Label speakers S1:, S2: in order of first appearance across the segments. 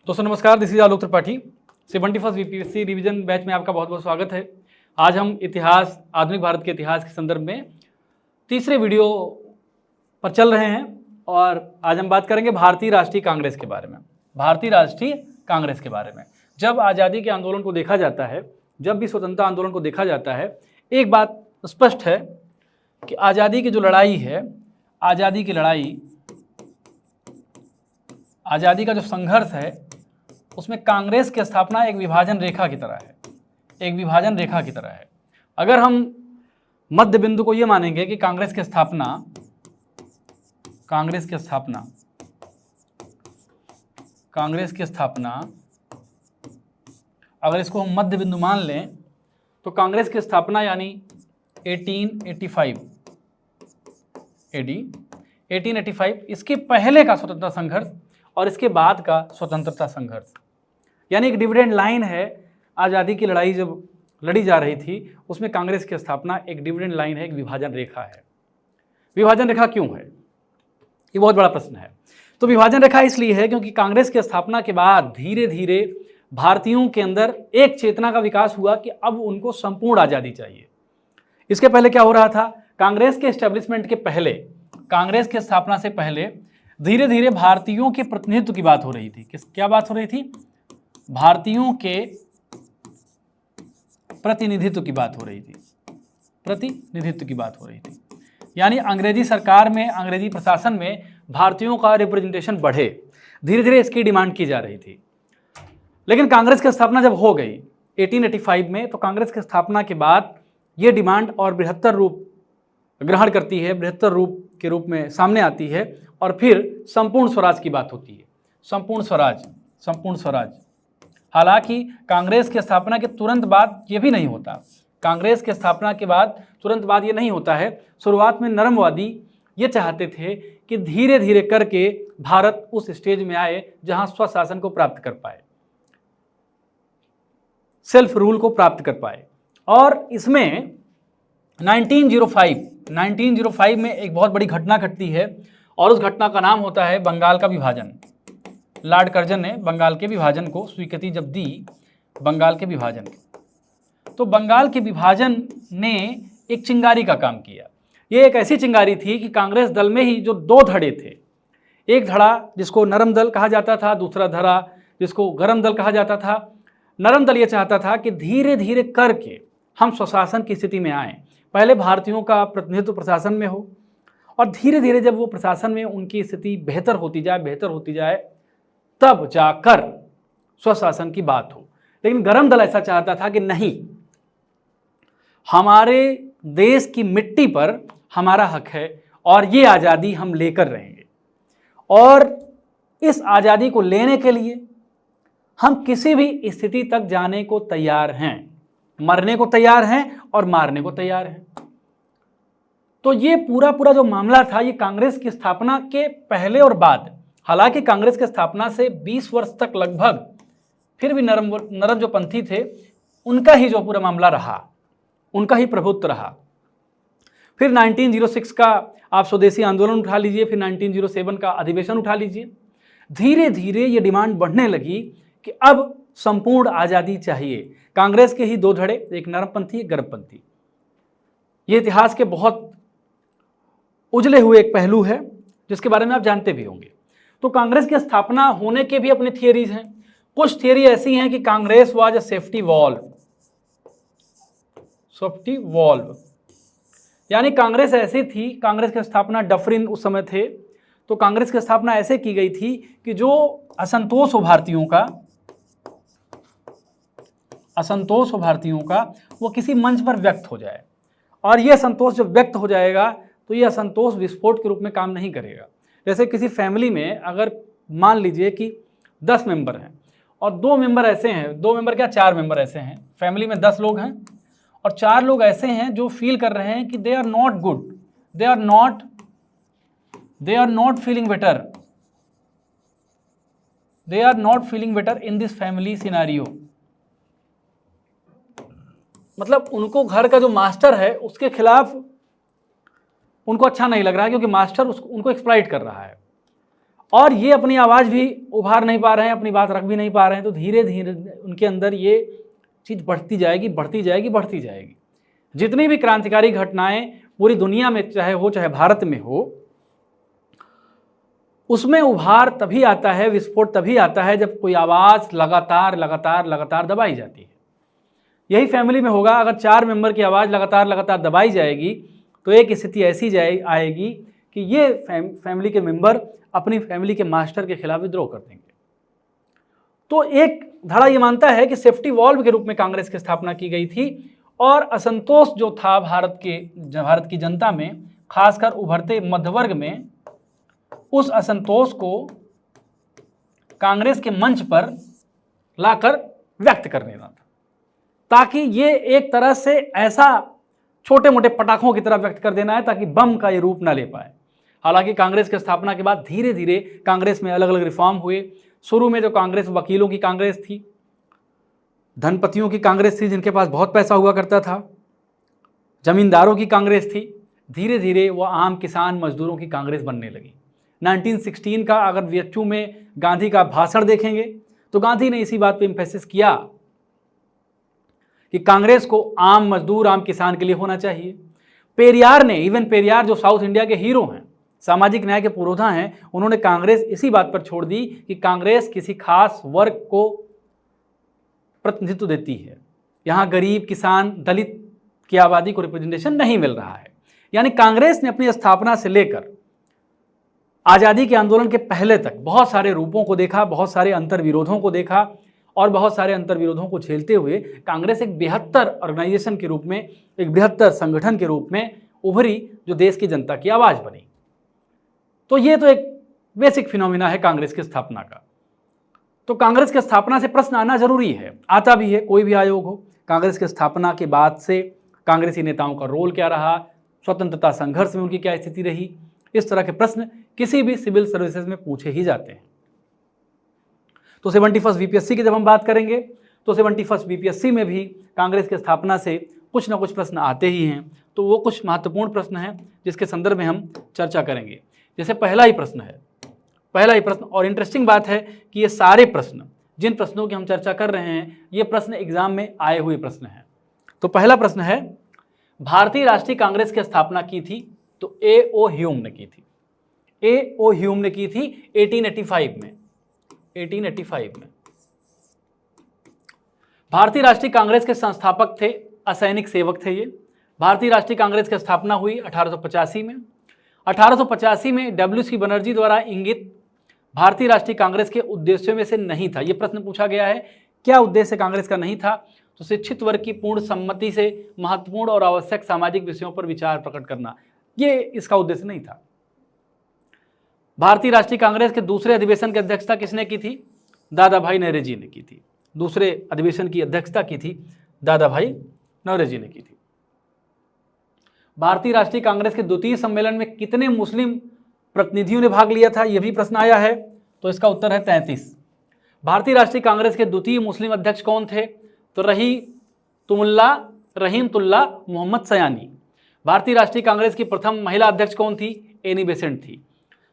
S1: दोस्तों नमस्कार, this is Alok Tripathi. 71 BPSC revision batch में आपका बहुत बहुत स्वागत है। आज हम इतिहास, आधुनिक भारत के इतिहास के संदर्भ में तीसरे वीडियो पर चल रहे हैं और आज हम बात करेंगे भारतीय राष्ट्रीय कांग्रेस के बारे में। भारतीय राष्ट्रीय कांग्रेस के बारे में जब आज़ादी के आंदोलन को देखा जाता है, जब भी स्वतंत्रता आंदोलन को देखा जाता है, एक बात स्पष्ट है कि आज़ादी की जो लड़ाई है, आज़ादी की लड़ाई, आज़ादी का जो संघर्ष है, उसमें कांग्रेस की स्थापना एक विभाजन रेखा की तरह है, एक विभाजन रेखा की तरह है। अगर हम मध्य बिंदु को यह मानेंगे कि कांग्रेस की स्थापना अगर इसको हम मध्य बिंदु मान लें तो कांग्रेस की स्थापना यानी 1885 AD 1885, इसके पहले का स्वतंत्रता संघर्ष और इसके बाद का स्वतंत्रता संघर्ष, यानी एक डिविडेंड लाइन है। आज़ादी की लड़ाई जब लड़ी जा रही थी उसमें कांग्रेस की स्थापना एक डिविडेंड लाइन है, एक विभाजन रेखा है। विभाजन रेखा क्यों है, ये बहुत बड़ा प्रश्न है। तो विभाजन रेखा इसलिए है क्योंकि कांग्रेस की स्थापना के बाद धीरे धीरे भारतीयों के अंदर एक चेतना का विकास हुआ कि अब उनको संपूर्ण आज़ादी चाहिए। इसके पहले क्या हो रहा था, कांग्रेस के एस्टेब्लिशमेंट के पहले, कांग्रेस की स्थापना से पहले धीरे धीरे भारतीयों के प्रतिनिधित्व की बात हो रही थी। क्या बात हो रही थी? भारतीयों के प्रतिनिधित्व की बात हो रही थी, प्रतिनिधित्व की बात हो रही थी। यानी अंग्रेजी सरकार में, अंग्रेजी प्रशासन में भारतीयों का रिप्रेजेंटेशन बढ़े, धीरे धीरे इसकी डिमांड की जा रही थी। लेकिन कांग्रेस की स्थापना जब हो गई 1885 में, तो कांग्रेस की स्थापना के बाद ये डिमांड और बृहत्तर रूप ग्रहण करती है, बृहत्तर रूप के रूप में सामने आती है और फिर संपूर्ण स्वराज की बात होती है। संपूर्ण स्वराज। हालांकि कांग्रेस की स्थापना के तुरंत बाद ये भी नहीं होता, कांग्रेस की स्थापना के बाद तुरंत बाद ये नहीं होता है। शुरुआत में नरमवादी ये चाहते थे कि धीरे धीरे करके भारत उस स्टेज में आए जहां स्वशासन को प्राप्त कर पाए, सेल्फ रूल को प्राप्त कर पाए। और इसमें 1905 में एक बहुत बड़ी घटना घटती है और उस घटना का नाम होता है बंगाल का विभाजन। लॉर्ड कर्जन ने बंगाल के विभाजन को स्वीकृति जब दी, बंगाल के विभाजन, तो बंगाल के विभाजन ने एक चिंगारी का काम किया। ये एक ऐसी चिंगारी थी कि कांग्रेस दल में ही जो दो धड़े थे, एक धड़ा जिसको नरम दल कहा जाता था, दूसरा धड़ा जिसको गरम दल कहा जाता था। नरम दल ये चाहता था कि धीरे धीरे करके हम स्वशासन की स्थिति में आएँ, पहले भारतीयों का प्रतिनिधित्व प्रशासन में हो और धीरे धीरे जब वो प्रशासन में उनकी स्थिति बेहतर होती जाए तब जाकर स्वशासन की बात हो। लेकिन गरम दल ऐसा चाहता था कि नहीं, हमारे देश की मिट्टी पर हमारा हक है और ये आज़ादी हम लेकर रहेंगे और इस आज़ादी को लेने के लिए हम किसी भी स्थिति तक जाने को तैयार हैं, मरने को तैयार हैं और मारने को तैयार हैं। तो ये पूरा जो मामला था, ये कांग्रेस की स्थापना के पहले और बाद, हालांकि कांग्रेस की स्थापना से 20 वर्ष तक लगभग फिर भी नरम जो पंथी थे उनका ही जो पूरा मामला रहा, उनका ही प्रभुत्व रहा। फिर 1906 का आप स्वदेशी आंदोलन उठा लीजिए, फिर 1907 का अधिवेशन उठा लीजिए। धीरे धीरे ये डिमांड बढ़ने लगी कि अब संपूर्ण आज़ादी चाहिए। कांग्रेस के ही दो धड़े, एक नरमपंथी, एक गर्मपंथी। ये इतिहास के बहुत उजले हुए एक पहलू है जिसके बारे में आप जानते भी होंगे। तो कांग्रेस की स्थापना होने के भी अपने थियरीज हैं। कुछ थियरी ऐसी हैं कि Congress was a safety valve, यानी कांग्रेस ऐसी थी, कांग्रेस की स्थापना डफरिन उस समय थे, तो कांग्रेस की स्थापना ऐसे की गई थी कि जो असंतोष हो भारतीयों का वो किसी मंच पर व्यक्त हो जाए, और ये असंतोष जब व्यक्त हो जाएगा तो ये असंतोष विस्फोट के रूप में काम नहीं करेगा। जैसे किसी फैमिली में अगर मान लीजिए कि 10 मेंबर हैं और 2 मेंबर ऐसे हैं, 2 मेंबर क्या 4 मेंबर ऐसे हैं, फैमिली में 10 लोग हैं और 4 लोग ऐसे हैं जो फील कर रहे हैं कि they are not good, they are not feeling better in this family scenario. मतलब उनको घर का जो मास्टर है उसके खिलाफ उनको अच्छा नहीं लग रहा है क्योंकि मास्टर उनको एक्सप्लॉइट कर रहा है। और ये अपनी आवाज़ भी उभार नहीं पा रहे हैं, अपनी बात रख भी नहीं पा रहे हैं, तो धीरे धीरे उनके अंदर ये चीज़ बढ़ती जाएगी, बढ़ती जाएगी, बढ़ती जाएगी। जितनी भी क्रांतिकारी घटनाएं पूरी दुनिया में चाहे भारत में हो, उसमें उभार तभी आता है, विस्फोट तभी आता है जब कोई आवाज़ लगातार लगातार लगातार दबाई जाती है। यही फैमिली में होगा, अगर 4 मेंबर की आवाज़ लगातार लगातार दबाई जाएगी तो एक स्थिति ऐसी आएगी कि ये फैमिली के मेंबर अपनी फैमिली के मास्टर के खिलाफ विद्रोह कर देंगे। तो एक धड़ा ये मानता है कि सेफ्टी वॉल्व के रूप में कांग्रेस की स्थापना की गई थी और असंतोष जो था भारत की जनता में, खासकर उभरते मध्यवर्ग में, उस असंतोष को कांग्रेस के मंच पर लाकर व्यक्त कर देना था, ताकि ये एक तरह से ऐसा छोटे मोटे पटाखों की तरह व्यक्त कर देना है ताकि बम का ये रूप ना ले पाए। हालांकि कांग्रेस की स्थापना के बाद धीरे धीरे कांग्रेस में अलग अलग रिफॉर्म हुए। शुरू में जो कांग्रेस वकीलों की कांग्रेस थी, धनपतियों की कांग्रेस थी जिनके पास बहुत पैसा हुआ करता था, जमींदारों की कांग्रेस थी, धीरे धीरे वो आम किसान मजदूरों की कांग्रेस बनने लगी। 1916 का अगर VHU में गांधी का भाषण देखेंगे तो गांधी ने इसी बात पे एम्फेसिस किया कि कांग्रेस को आम मजदूर, आम किसान के लिए होना चाहिए। पेरियार ने, इवन पेरियार जो साउथ इंडिया के हीरो हैं, सामाजिक न्याय के पुरोधा हैं, उन्होंने कांग्रेस इसी बात पर छोड़ दी कि कांग्रेस किसी खास वर्ग को प्रतिनिधित्व देती है, यहाँ गरीब, किसान, दलित की आबादी को रिप्रेजेंटेशन नहीं मिल रहा है। यानी कांग्रेस ने अपनी स्थापना से लेकर आज़ादी के आंदोलन के पहले तक बहुत सारे रूपों को देखा, बहुत सारे अंतर्विरोधों को देखा और बहुत सारे अंतर्विरोधों को झेलते हुए कांग्रेस एक बृहत्तर ऑर्गेनाइजेशन के रूप में, एक बृहत्तर संगठन के रूप में उभरी जो देश की जनता की आवाज़ बनी। तो ये तो एक बेसिक फिनोमिना है कांग्रेस की स्थापना का। तो कांग्रेस की स्थापना से प्रश्न आना जरूरी है, आता भी है, कोई भी आयोग हो। कांग्रेस की स्थापना के बाद से कांग्रेसी नेताओं का रोल क्या रहा, स्वतंत्रता संघर्ष में उनकी क्या स्थिति रही, इस तरह के प्रश्न किसी भी सिविल सर्विसेज में पूछे ही जाते हैं। तो 71st VPSC की जब हम बात करेंगे तो 71st VPSC में भी कांग्रेस की स्थापना से कुछ ना कुछ प्रश्न आते ही हैं। तो वो कुछ महत्वपूर्ण प्रश्न हैं जिसके संदर्भ में हम चर्चा करेंगे। जैसे पहला ही प्रश्न, और इंटरेस्टिंग बात है कि ये सारे प्रश्न, जिन प्रश्नों की हम चर्चा कर रहे हैं, ये प्रश्न एग्जाम में आए हुए प्रश्न हैं। तो पहला प्रश्न है, भारतीय राष्ट्रीय कांग्रेस की स्थापना की थी तो A.O. ह्यूम ने की थी। A.O. ह्यूम ने की थी 1885 में। भारतीय राष्ट्रीय कांग्रेस के संस्थापक थे, असैनिक सेवक थे ये। भारतीय राष्ट्रीय कांग्रेस की स्थापना हुई 1885 में। 1885 में W.C. बनर्जी द्वारा इंगित भारतीय राष्ट्रीय कांग्रेस के उद्देश्यों में से नहीं था। यह प्रश्न पूछा गया है, क्या उद्देश्य कांग्रेस का नहीं था? तो शिक्षित वर्ग की पूर्ण सम्मति से महत्वपूर्ण और आवश्यक सामाजिक विषयों पर विचार प्रकट करना, ये इसका उद्देश्य नहीं था। भारतीय राष्ट्रीय कांग्रेस के दूसरे अधिवेशन की अध्यक्षता किसने की थी? दादा भाई नौरोजी ने की थी। दूसरे अधिवेशन की अध्यक्षता की थी दादा भाई नौरोजी ने की थी। भारतीय राष्ट्रीय कांग्रेस के द्वितीय सम्मेलन में कितने मुस्लिम प्रतिनिधियों ने भाग लिया था? यह भी प्रश्न आया है, तो इसका उत्तर है 33। भारतीय राष्ट्रीय कांग्रेस के द्वितीय मुस्लिम अध्यक्ष कौन थे? तो रहीमतुल्लाह मोहम्मद सयानी। भारतीय राष्ट्रीय कांग्रेस की प्रथम महिला अध्यक्ष कौन थी? एनी बेसेंट थी।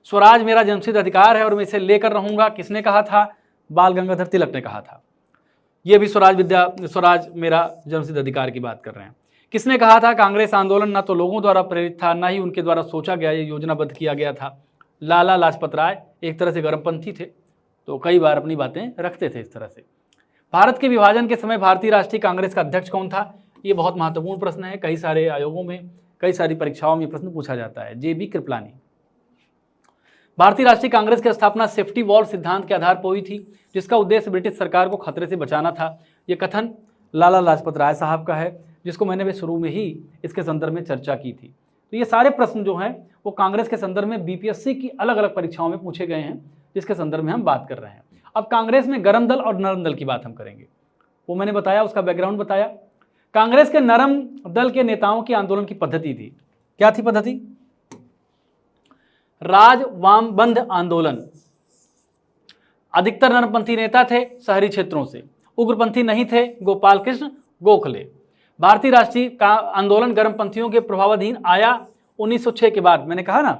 S1: स्वराज मेरा जन्मसिद्ध अधिकार है और मैं इसे लेकर रहूंगा, किसने कहा था? बाल गंगाधर तिलक ने कहा था। यह भी स्वराज मेरा जन्मसिद्ध अधिकार की बात कर रहे हैं। किसने कहा था? कांग्रेस आंदोलन ना तो लोगों द्वारा प्रेरित था, ना ही उनके द्वारा सोचा गया, ये योजनाबद्ध किया गया था। लाला लाजपत राय एक तरह से गर्मपंथी थे, तो कई बार अपनी बातें रखते थे इस तरह से। भारत के विभाजन के समय भारतीय राष्ट्रीय कांग्रेस का अध्यक्ष कौन था? ये बहुत महत्वपूर्ण प्रश्न है। कई सारे आयोगों में, कई सारी परीक्षाओं में प्रश्न पूछा जाता है। JB कृपलानी। भारतीय राष्ट्रीय कांग्रेस की स्थापना सेफ्टी वॉल्व सिद्धांत के आधार पर हुई थी, जिसका उद्देश्य ब्रिटिश सरकार को खतरे से बचाना था। यह कथन लाला लाजपत राय साहब का है, जिसको मैंने शुरू में ही इसके संदर्भ में चर्चा की थी। तो ये सारे प्रश्न जो हैं वो कांग्रेस के संदर्भ में BPSC की अलग अलग परीक्षाओं में पूछे गए हैं, जिसके संदर्भ में हम बात कर रहे हैं। अब कांग्रेस में गरम दल और नरम दल की बात हम करेंगे। वो मैंने बताया, उसका बैकग्राउंड बताया। कांग्रेस के नरम दल के नेताओं की आंदोलन की पद्धति थी। क्या थी पद्धति? राज वामबंध आंदोलन। अधिकतर नरमपंथी नेता थे शहरी क्षेत्रों से, उग्रपंथी नहीं थे गोपाल कृष्ण गोखले। भारतीय राष्ट्रीय आंदोलन गर्मपंथियों के प्रभावाधीन आया 1906 के बाद। मैंने कहा ना,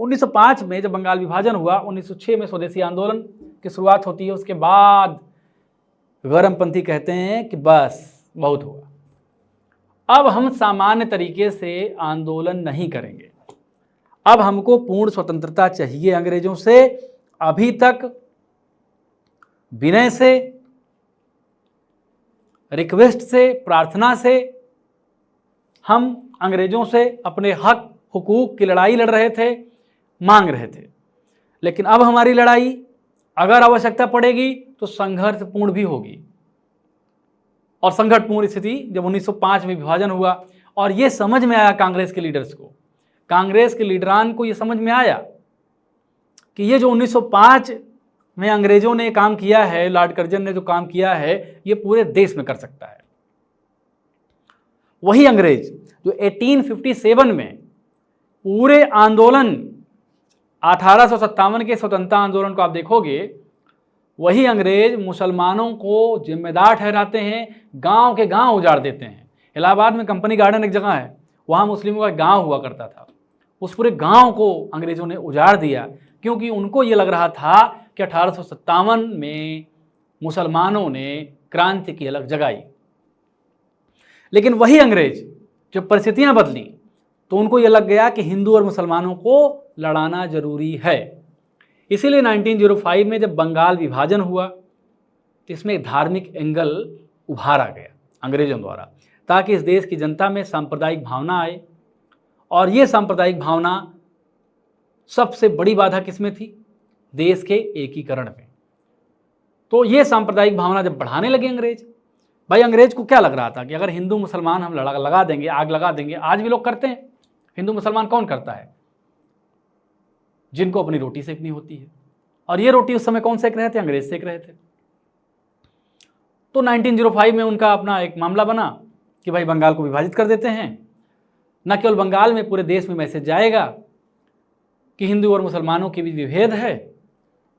S1: 1905 में जब बंगाल विभाजन हुआ, 1906 में स्वदेशी आंदोलन की शुरुआत होती है। उसके बाद गरमपंथी कहते हैं कि बस बहुत हुआ, अब हम सामान्य तरीके से आंदोलन नहीं करेंगे, अब हमको पूर्ण स्वतंत्रता चाहिए अंग्रेजों से। अभी तक विनय से, रिक्वेस्ट से, प्रार्थना से हम अंग्रेजों से अपने हक हुकूक की लड़ाई लड़ रहे थे, मांग रहे थे, लेकिन अब हमारी लड़ाई अगर आवश्यकता पड़ेगी तो संघर्षपूर्ण भी होगी। और संघर्षपूर्ण स्थिति जब 1905 में विभाजन हुआ और ये समझ में आया कांग्रेस के लीडर्स को, कांग्रेस के लीडरान को ये समझ में आया कि ये जो 1905 में अंग्रेजों ने काम किया है, लॉर्ड कर्जन ने जो काम किया है, ये पूरे देश में कर सकता है। वही अंग्रेज जो 1857 में पूरे आंदोलन 1857 के स्वतंत्रता आंदोलन को आप देखोगे, वही अंग्रेज मुसलमानों को जिम्मेदार ठहराते हैं, गांव के गांव उजाड़ देते हैं। इलाहाबाद में कंपनी गार्डन एक जगह है, वहां मुस्लिमों का गांव हुआ करता था, उस पूरे गांव को अंग्रेजों ने उजाड़ दिया, क्योंकि उनको ये लग रहा था कि 1857 में मुसलमानों ने क्रांति की अलग जगाई। लेकिन वही अंग्रेज जब परिस्थितियां बदली तो उनको ये लग गया कि हिंदू और मुसलमानों को लड़ाना जरूरी है। इसीलिए 1905 में जब बंगाल विभाजन हुआ तो इसमें एक धार्मिक एंगल उभारा गया अंग्रेजों द्वारा, ताकि इस देश की जनता में सांप्रदायिक भावना आए। और ये सांप्रदायिक भावना सबसे बड़ी बाधा किसमें थी? देश के एकीकरण में। तो ये सांप्रदायिक भावना जब बढ़ाने लगे अंग्रेज, भाई अंग्रेज को क्या लग रहा था कि अगर हिंदू मुसलमान हम लगा देंगे, आग लगा देंगे, आज भी लोग करते हैं। हिंदू मुसलमान कौन करता है? जिनको अपनी रोटी सेकनी होती है, और ये रोटी उस समय कौन सेक रहे थे? अंग्रेज सेक रहे थे। तो 1905 में उनका अपना एक मामला बना कि भाई बंगाल को विभाजित कर देते हैं। न केवल बंगाल में, पूरे देश में मैसेज जाएगा कि हिंदू और मुसलमानों के बीच विभेद है,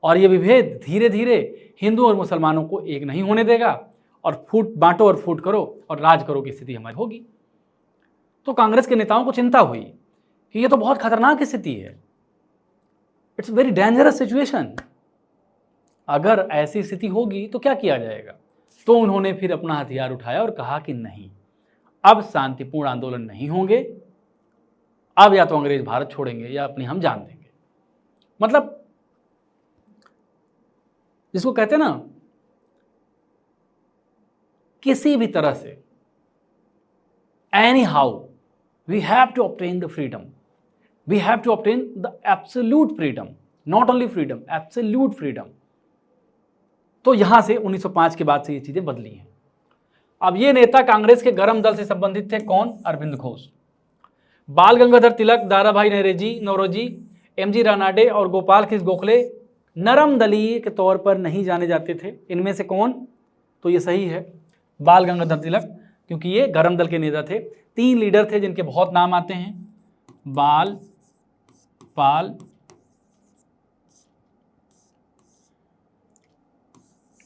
S1: और ये विभेद धीरे धीरे हिंदू और मुसलमानों को एक नहीं होने देगा, और फूट बांटो और फूट करो और राज करो की स्थिति हमारी होगी। तो कांग्रेस के नेताओं को चिंता हुई कि ये तो बहुत खतरनाक स्थिति है, इट्स वेरी डेंजरस सिचुएशन। अगर ऐसी स्थिति होगी तो क्या किया जाएगा? तो उन्होंने फिर अपना हथियार उठाया और कहा कि नहीं, अब शांतिपूर्ण आंदोलन नहीं होंगे, अब या तो अंग्रेज भारत छोड़ेंगे या अपनी हम जान देंगे। मतलब जिसको कहते हैं ना, किसी भी तरह से anyhow we have to obtain the freedom, we have to obtain the absolute freedom, not only freedom, absolute freedom. तो यहां से 1905 के बाद से ये चीजें बदली हैं। अब ये नेता कांग्रेस के गरम दल से संबंधित थे। कौन? अरविंद घोष, बाल गंगाधर तिलक, दाराभाई नौरोजी, एमजी रानाडे और गोपाल कृष्ण गोखले नरम दलीय के तौर पर नहीं जाने जाते थे। इनमें से कौन? तो ये सही है, बाल गंगाधर तिलक, क्योंकि ये गरम दल के नेता थे। 3 लीडर थे जिनके बहुत नाम आते हैं, बाल, पाल,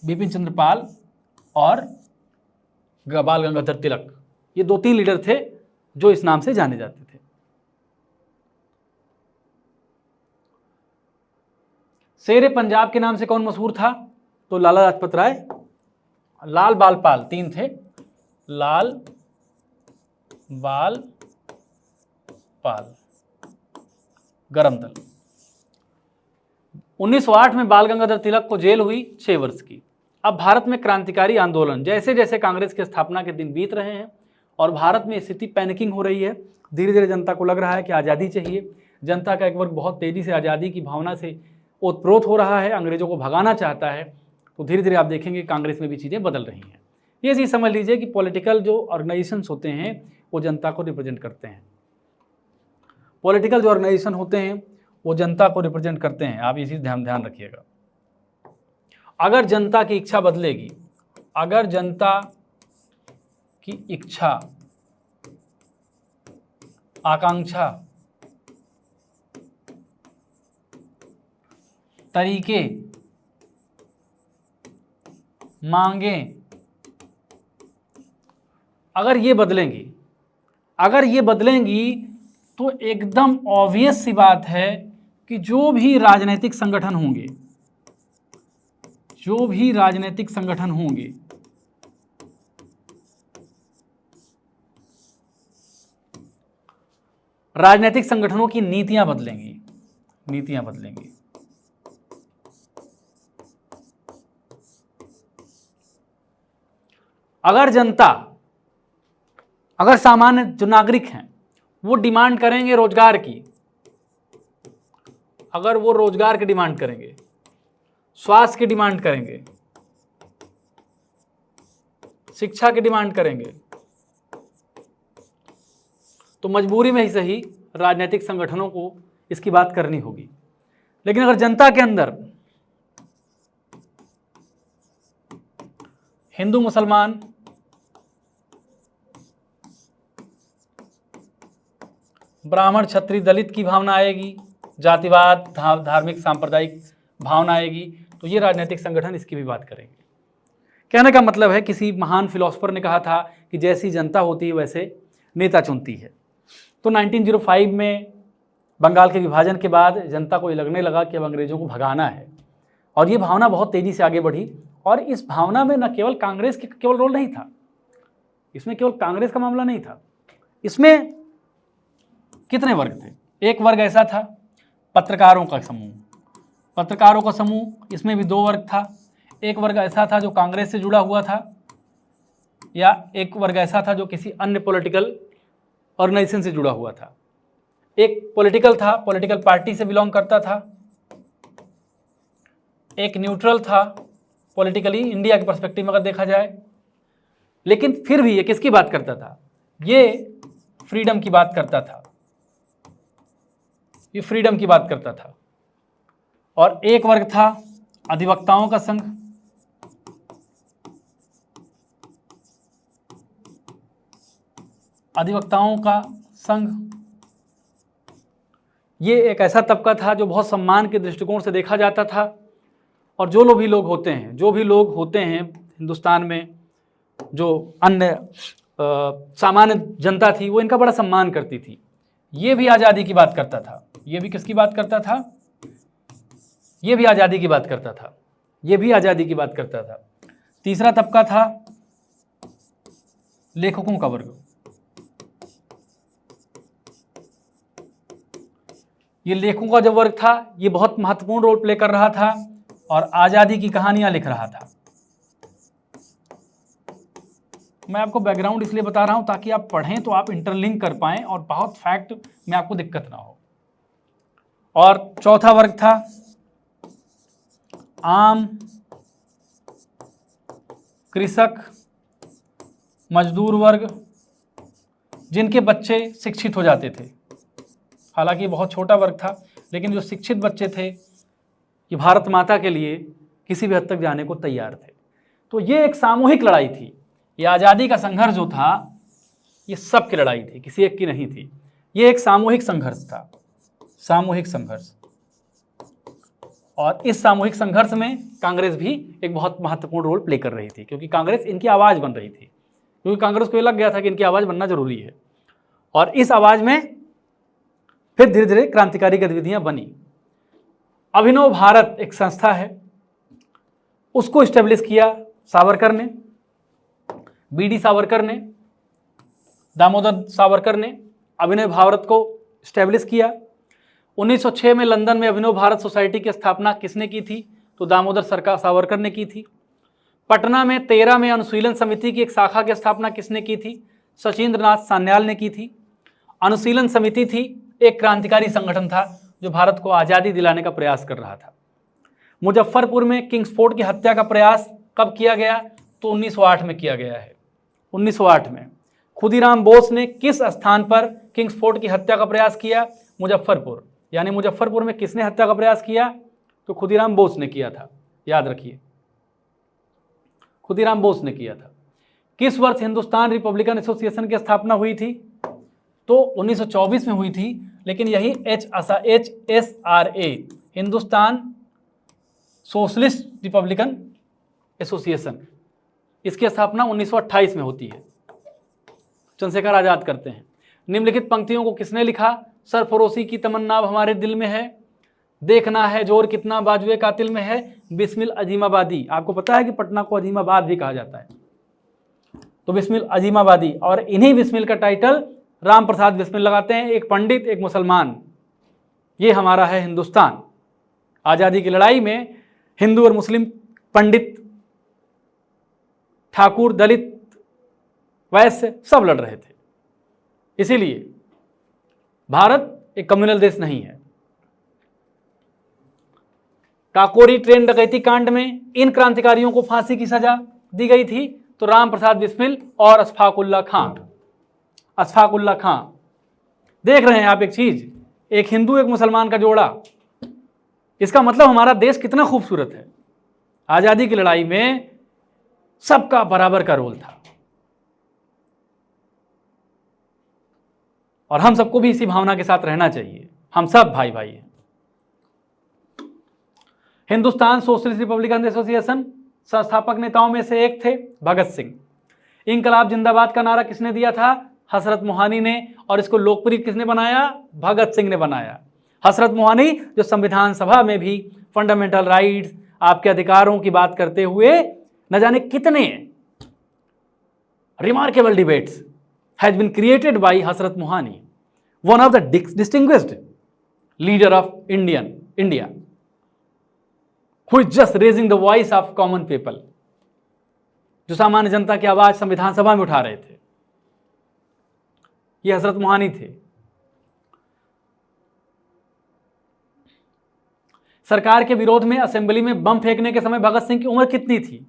S1: बिपिन चंद्र पाल और बाल गंगाधर तिलक। ये 2-3 लीडर थे जो इस नाम से जाने जाते थे। शेरे पंजाब के नाम से कौन मशहूर था? तो लाला लाजपत राय, लाल बाल पाल, 3 थे, लाल बाल पाल, गरम दल। 1908 में बाल गंगाधर तिलक को जेल हुई 6 वर्ष की। अब भारत में क्रांतिकारी आंदोलन, जैसे जैसे कांग्रेस की स्थापना के दिन बीत रहे हैं और भारत में स्थिति पैनिकिंग हो रही है, धीरे धीरे जनता को लग रहा है कि आज़ादी चाहिए। जनता का एक वर्ग बहुत तेज़ी से आज़ादी की भावना से ओतप्रोत हो रहा है, अंग्रेजों को भगाना चाहता है। तो धीरे धीरे आप देखेंगे कांग्रेस में भी चीज़ें बदल रही हैं। ये चीज़ समझ लीजिए कि पॉलिटिकल जो ऑर्गेनाइजेशंस होते हैं वो जनता को रिप्रेजेंट करते हैं। पॉलिटिकल जो ऑर्गेनाइजेशन होते हैं वो जनता को रिप्रेजेंट करते हैं। आप ये चीज़ ध्यान रखिएगा। अगर जनता की इच्छा बदलेगी, अगर जनता की इच्छा, आकांक्षा, तरीके, मांगे अगर ये बदलेंगी तो एकदम ऑब्वियस सी बात है कि जो भी राजनीतिक संगठन होंगे, जो भी राजनीतिक संगठन होंगे, राजनीतिक संगठनों की नीतियां बदलेंगी, नीतियां बदलेंगी। अगर जनता, अगर सामान्य जो नागरिक हैं वो डिमांड करेंगे रोजगार की, अगर वो रोजगार की डिमांड करेंगे, स्वास्थ्य की डिमांड करेंगे, शिक्षा की डिमांड करेंगे, तो मजबूरी में ही सही राजनीतिक संगठनों को इसकी बात करनी होगी। लेकिन अगर जनता के अंदर हिंदू मुसलमान, ब्राह्मण क्षत्रिय दलित की भावना आएगी, जातिवाद, धार्मिक सांप्रदायिक भावना आएगी, तो ये राजनीतिक संगठन इसकी भी बात करेंगे। कहने का मतलब है, किसी महान फिलोसोफर ने कहा था कि जैसी जनता होती है वैसे नेता चुनती है। तो 1905 में बंगाल के विभाजन के बाद जनता को ये लगने लगा कि अब अंग्रेजों को भगाना है, और ये भावना बहुत तेजी से आगे बढ़ी। और इस भावना में न केवल कांग्रेस की केवल रोल नहीं था, इसमें केवल कांग्रेस का मामला नहीं था, इसमें कितने वर्ग थे। एक वर्ग ऐसा था पत्रकारों का समूह, पत्रकारों का समूह, इसमें भी दो वर्ग था। एक वर्ग ऐसा था जो कांग्रेस से जुड़ा हुआ था, या एक वर्ग ऐसा था जो किसी अन्य पॉलिटिकल ऑर्गेनाइजेशन से जुड़ा हुआ था। एक पॉलिटिकल था, पॉलिटिकल पार्टी से बिलोंग करता था। एक न्यूट्रल था पॉलिटिकली, इंडिया के पर्सपेक्टिव में अगर देखा जाए। लेकिन फिर भी ये किसकी बात करता था, ये फ्रीडम की बात करता था, ये फ्रीडम की बात करता था। और एक वर्ग था अधिवक्ताओं का संघ, अधिवक्ताओं का संघ। ये एक ऐसा तबका था जो बहुत सम्मान के दृष्टिकोण से देखा जाता था, और जो भी लोग होते हैं, जो भी लोग होते हैं हिंदुस्तान में, जो अन्य सामान्य जनता थी, वो इनका बड़ा सम्मान करती थी। ये भी आज़ादी की बात करता था। ये भी किसकी बात करता था, ये भी आज़ादी की बात करता था, ये भी आज़ादी की बात करता था। तीसरा तबका था लेखकों का वर्ग। ये लेखकों का जो वर्ग था, ये बहुत महत्वपूर्ण रोल प्ले कर रहा था और आज़ादी की कहानियां लिख रहा था। मैं आपको बैकग्राउंड इसलिए बता रहा हूं ताकि आप पढ़ें तो आप इंटरलिंक कर पाएं और बहुत फैक्ट में आपको दिक्कत ना हो। और चौथा वर्ग था आम कृषक मजदूर वर्ग, जिनके बच्चे शिक्षित हो जाते थे। हालांकि बहुत छोटा वर्ग था, लेकिन जो शिक्षित बच्चे थे ये भारत माता के लिए किसी भी हद तक जाने को तैयार थे। तो ये एक सामूहिक लड़ाई थी। ये आज़ादी का संघर्ष जो था ये सबकी लड़ाई थी, किसी एक की नहीं थी। ये एक सामूहिक संघर्ष था, सामूहिक संघर्ष। और इस सामूहिक संघर्ष में कांग्रेस भी एक बहुत महत्वपूर्ण रोल प्ले कर रही थी, क्योंकि कांग्रेस इनकी आवाज़ बन रही थी, क्योंकि कांग्रेस को ये लग गया था कि इनकी आवाज़ बनना जरूरी है। और इस आवाज़ में फिर धीरे धीरे क्रांतिकारी गतिविधियां बनी। अभिनव भारत एक संस्था है, उसको इस्टेब्लिश किया सावरकर ने, बीडी सावरकर ने, दामोदर सावरकर ने अभिनव भारत को इस्टेब्लिश किया। 1906 में लंदन में अभिनव भारत सोसाइटी की स्थापना किसने की थी, तो दामोदर सावरकर ने की थी। पटना में 13 में अनुशीलन समिति की एक शाखा की स्थापना किसने की थी, सचिंद्र नाथ सान्याल ने की थी। अनुशीलन समिति थी, एक क्रांतिकारी संगठन था जो भारत को आज़ादी दिलाने का प्रयास कर रहा था। मुजफ्फरपुर में किंग्सफोर्ड की हत्या का प्रयास कब किया गया, तो 1908 में किया गया है। 1908 में खुदीराम बोस ने किस स्थान पर किंग्सफोर्ड की हत्या का प्रयास किया, मुजफ्फरपुर। यानी मुजफ्फरपुर में किसने हत्या का प्रयास किया, तो खुदीराम बोस ने किया था, याद रखिए, खुदीराम बोस ने किया था। किस वर्ष हिंदुस्तान रिपब्लिकन एसोसिएशन की स्थापना हुई थी, तो 1924 में हुई थी। लेकिन यही HSRA Hindustan socialist Republican association, इसकी स्थापना 1928 में होती है, चंद्रशेखर आज़ाद करते हैं। निम्नलिखित पंक्तियों को किसने लिखा, सरफरोशी की तमन्ना अब हमारे दिल में है, देखना है जोर कितना बाजुए कातिल में है, बिस्मिल अजीमाबादी। आपको पता है कि पटना को अजीमाबाद भी कहा जाता है, तो बिस्मिल अजीमाबादी। और इन्हीं बिस्मिल का टाइटल राम प्रसाद बिस्मिल लगाते हैं, एक पंडित एक मुसलमान। ये हमारा है हिंदुस्तान। आज़ादी की लड़ाई में हिंदू और मुस्लिम, पंडित, ठाकुर, दलित, वैश्य सब लड़ रहे थे। इसीलिए भारत एक कम्युनल देश नहीं है। काकोरी ट्रेन डकैती कांड में इन क्रांतिकारियों को फांसी की सजा दी गई थी, तो राम प्रसाद बिस्मिल और अशफाकुल्ला खां। देख रहे हैं आप एक चीज, एक हिंदू एक मुसलमान का जोड़ा। इसका मतलब हमारा देश कितना खूबसूरत है। आजादी की लड़ाई में सबका बराबर का रोल था, और हम सबको भी इसी भावना के साथ रहना चाहिए। हम सब भाई भाई हैं। हिंदुस्तान सोशलिस्ट रिपब्लिकन एसोसिएशन संस्थापक नेताओं में से एक थे भगत सिंह। इंकलाब जिंदाबाद का नारा किसने दिया था? हसरत मोहानी ने। और इसको लोकप्रिय किसने बनाया? भगत सिंह ने बनाया। हसरत मोहानी जो संविधान सभा में भी फंडामेंटल राइट्स, आपके अधिकारों की बात करते हुए न जाने कितने remarkable debates has been created by Hasrat Mohani, one of the distinguished leader of India who is just raising the voice of common people, जो सामान्य जनता की आवाज संविधान सभा में उठा रहे थे। ये हजरत मोहानी थे। सरकार के विरोध में असेंबली में बम फेंकने के समय भगत सिंह की उम्र कितनी थी?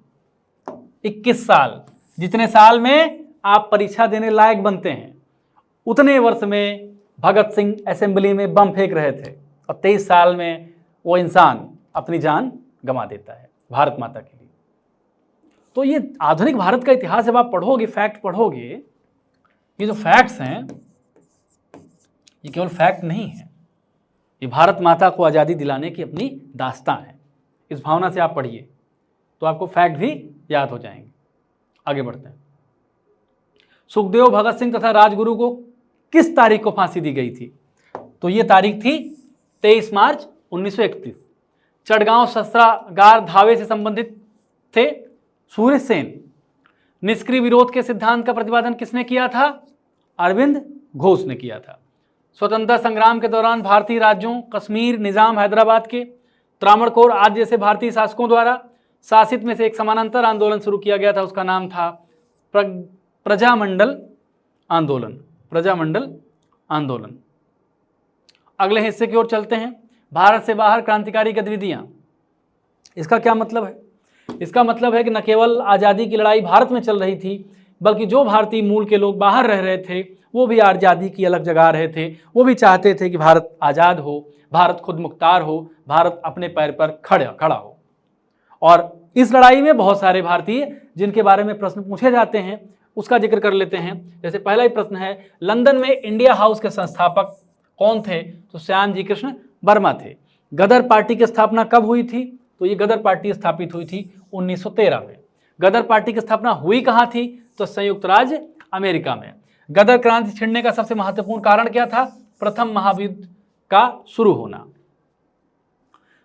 S1: 21 साल। जितने साल में आप परीक्षा देने लायक बनते हैं, उतने वर्ष में भगत सिंह असेंबली में बम फेंक रहे थे, और 23 साल में वो इंसान अपनी जान गंवा देता है भारत माता के लिए। तो ये आधुनिक भारत का इतिहास जब आप पढ़ोगे, फैक्ट पढ़ोगे, ये जो फैक्ट्स हैं ये केवल फैक्ट नहीं है, ये भारत माता को आज़ादी दिलाने की अपनी दास्तां है। इस भावना से आप पढ़िए तो आपको फैक्ट भी याद हो जाएंगे। आगे बढ़ते हैं। सुखदेव, भगत सिंह तथा राजगुरु को किस तारीख को फांसी दी गई थी? तो ये तारीख थी 23 मार्च 1931। चढ़गांव शस्त्रागार धावे से संबंधित थे सूर्य सेन। निष्क्रिय विरोध के सिद्धांत का प्रतिपादन किसने किया था? अरविंद घोष ने किया था। स्वतंत्रता संग्राम के दौरान भारतीय राज्यों कश्मीर, निजाम हैदराबाद के, त्रावणकोर आदि जैसे भारतीय शासकों द्वारा शासित में से एक समानांतर आंदोलन शुरू किया गया था। उसका नाम था प्रजामंडल आंदोलन। अगले हिस्से की ओर चलते हैं। भारत से बाहर क्रांतिकारी गतिविधियां, इसका क्या मतलब है? इसका मतलब है कि न केवल आज़ादी की लड़ाई भारत में चल रही थी, बल्कि जो भारतीय मूल के लोग बाहर रह रहे थे वो भी आज़ादी की अलग जगा रहे थे। वो भी चाहते थे कि भारत आज़ाद हो, भारत खुद मुख्तार हो, भारत अपने पैर पर खड़ा हो। और इस लड़ाई में बहुत सारे भारतीय जिनके बारे में प्रश्न पूछे जाते हैं उसका जिक्र कर लेते हैं। जैसे पहला ही प्रश्न है, लंदन में इंडिया हाउस के संस्थापक कौन थे? तो श्याम जी कृष्ण वर्मा थे। गदर पार्टी की स्थापना कब हुई थी? तो ये गदर पार्टी स्थापित हुई थी 1913 में। गदर पार्टी की स्थापना हुई कहाँ थी? तो संयुक्त राज्य अमेरिका में। गदर क्रांति छिड़ने का सबसे महत्वपूर्ण कारण क्या था? प्रथम महायुद्ध का शुरू होना।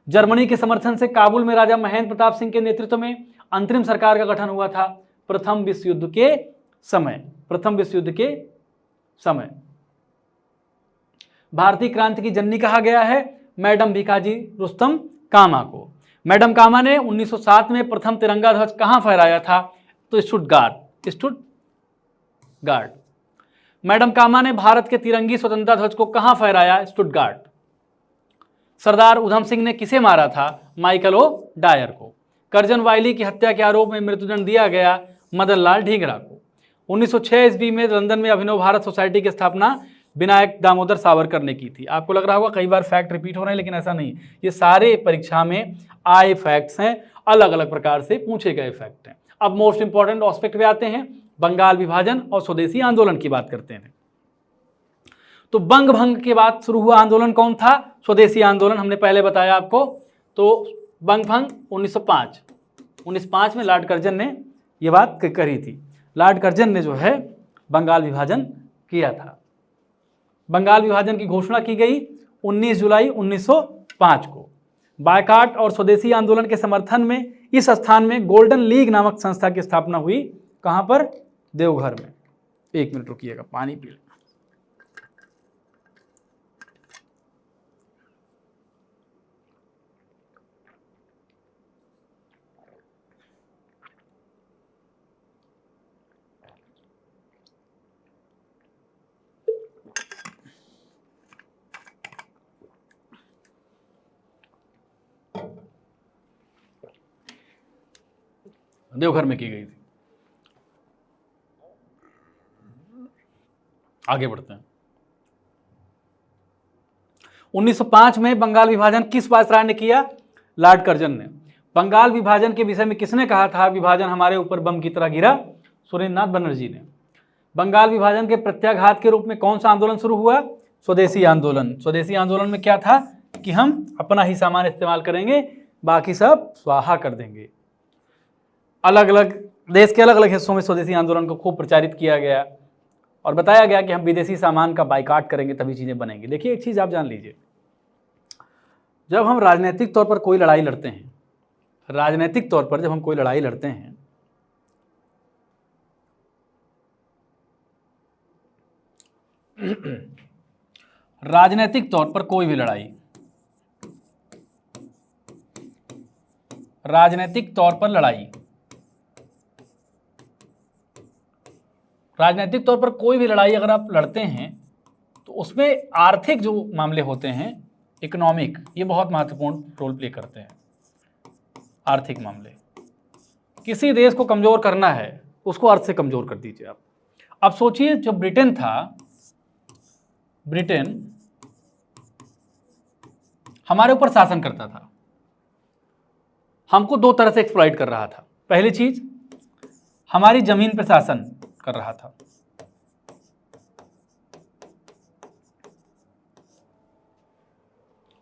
S1: जर्मनी के समर्थन से काबुल में राजा महेंद्र प्रताप सिंह के नेतृत्व में अंतरिम सरकार का गठन हुआ था प्रथम विश्व युद्ध के समय। भारतीय क्रांति की जननी कहा गया है मैडम भीकाजी रुस्तम कामा को। मैडम कामा ने 1907 में प्रथम तिरंगा ध्वज कहां फहराया था? तो स्टुटगार्ट। मैडम कामा ने भारत के तिरंगी स्वतंत्रता ध्वज को कहां फहराया? स्टुटगार्ट। सरदार उधम सिंह ने किसे मारा था? माइकल ओ डायर को। करजन वायली की हत्या के आरोप में मृत्युदंड दिया गया मदन लाल ढींगरा को। 1906 ईस्वी में लंदन में अभिनव भारत सोसाइटी की स्थापना विनायक दामोदर सावरकर ने की थी। आपको लग रहा होगा कई बार फैक्ट रिपीट हो रहे हैं, लेकिन ऐसा नहीं, ये सारे परीक्षा में आए फैक्ट्स हैं, अलग अलग प्रकार से पूछे गए फैक्ट हैं। अब मोस्ट इंपॉर्टेंट एस्पेक्ट पे आते हैं, बंगाल विभाजन और स्वदेशी आंदोलन की बात करते हैं। तो बंग भंग के बाद शुरू हुआ आंदोलन कौन था? स्वदेशी आंदोलन, हमने पहले बताया आपको। तो बंग भंग 1905 में लॉर्ड कर्जन ने ये बात करी थी। लॉर्ड कर्जन ने जो है बंगाल विभाजन किया था। बंगाल विभाजन की घोषणा की गई 19 जुलाई 1905 5 को। बायकाट और स्वदेशी आंदोलन के समर्थन में इस स्थान में गोल्डन लीग नामक संस्था की स्थापना हुई। कहां पर? देवघर में। 1 मिनट रुकिएगा, पानी पी लें। देवघर में की गई थी। आगे बढ़ते हैं। 1905 में बंगाल विभाजन किस वायसराय ने किया? लॉर्ड कर्जन ने। बंगाल विभाजन के विषय में किसने कहा था विभाजन हमारे ऊपर बम की तरह गिरा? सुरेंद्रनाथ बनर्जी ने। बंगाल विभाजन के प्रत्याघात के रूप में कौन सा आंदोलन शुरू हुआ? स्वदेशी आंदोलन। स्वदेशी आंदोलन में क्या था कि हम अपना ही सामान इस्तेमाल करेंगे, बाकी सब स्वाहा कर देंगे। अलग अलग देश के अलग अलग हिस्सों में स्वदेशी आंदोलन को खूब प्रचारित किया गया और बताया गया कि हम विदेशी सामान का बाइकाट करेंगे तभी चीज़ें बनेंगी। देखिए एक चीज़ आप जान लीजिए, जब हम राजनीतिक तौर पर कोई लड़ाई लड़ते हैं, राजनीतिक तौर पर जब हम कोई लड़ाई लड़ते हैं राजनीतिक तौर पर कोई भी लड़ाई, राजनीतिक तौर पर लड़ाई, राजनीतिक तौर पर कोई भी लड़ाई अगर आप लड़ते हैं तो उसमें आर्थिक जो मामले होते हैं, इकोनॉमिक, ये बहुत महत्वपूर्ण रोल प्ले करते हैं। आर्थिक मामले, किसी देश को कमजोर करना है उसको अर्थ से कमजोर कर दीजिए आप। अब सोचिए जो ब्रिटेन था, ब्रिटेन हमारे ऊपर शासन करता था, हमको 2 तरह से एक्सप्लॉइट कर रहा था। पहली चीज, हमारी जमीन पर शासन कर रहा था,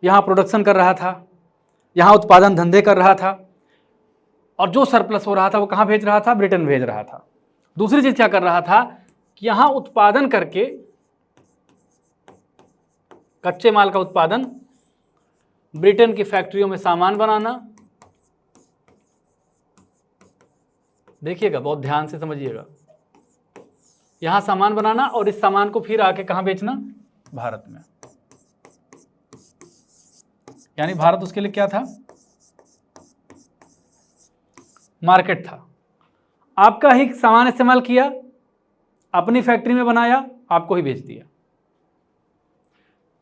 S1: यहां प्रोडक्शन कर रहा था, यहां उत्पादन धंधे कर रहा था, और जो सरप्लस हो रहा था वो कहां भेज रहा था? ब्रिटेन भेज रहा था। दूसरी चीज क्या कर रहा था कि यहां उत्पादन करके, कच्चे माल का उत्पादन, ब्रिटेन की फैक्ट्रियों में सामान बनाना। देखिएगा, बहुत ध्यान से समझिएगा, यहां सामान बनाना और इस सामान को फिर आके कहां बेचना? भारत में। यानी भारत उसके लिए क्या था? मार्केट था। आपका ही सामान इस्तेमाल किया, अपनी फैक्ट्री में बनाया, आपको ही बेच दिया।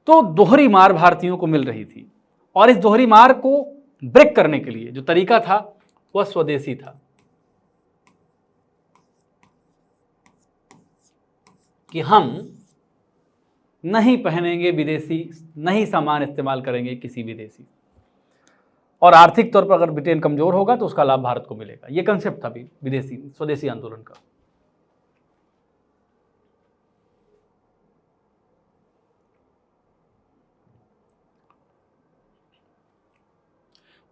S1: तो दोहरी मार भारतीयों को मिल रही थी, और इस दोहरी मार को ब्रेक करने के लिए जो तरीका था वह स्वदेशी था, कि हम नहीं पहनेंगे विदेशी, नहीं सामान इस्तेमाल करेंगे किसी विदेशी, और आर्थिक तौर पर अगर ब्रिटेन कमजोर होगा तो उसका लाभ भारत को मिलेगा। यह कंसेप्ट था भी विदेशी स्वदेशी आंदोलन का।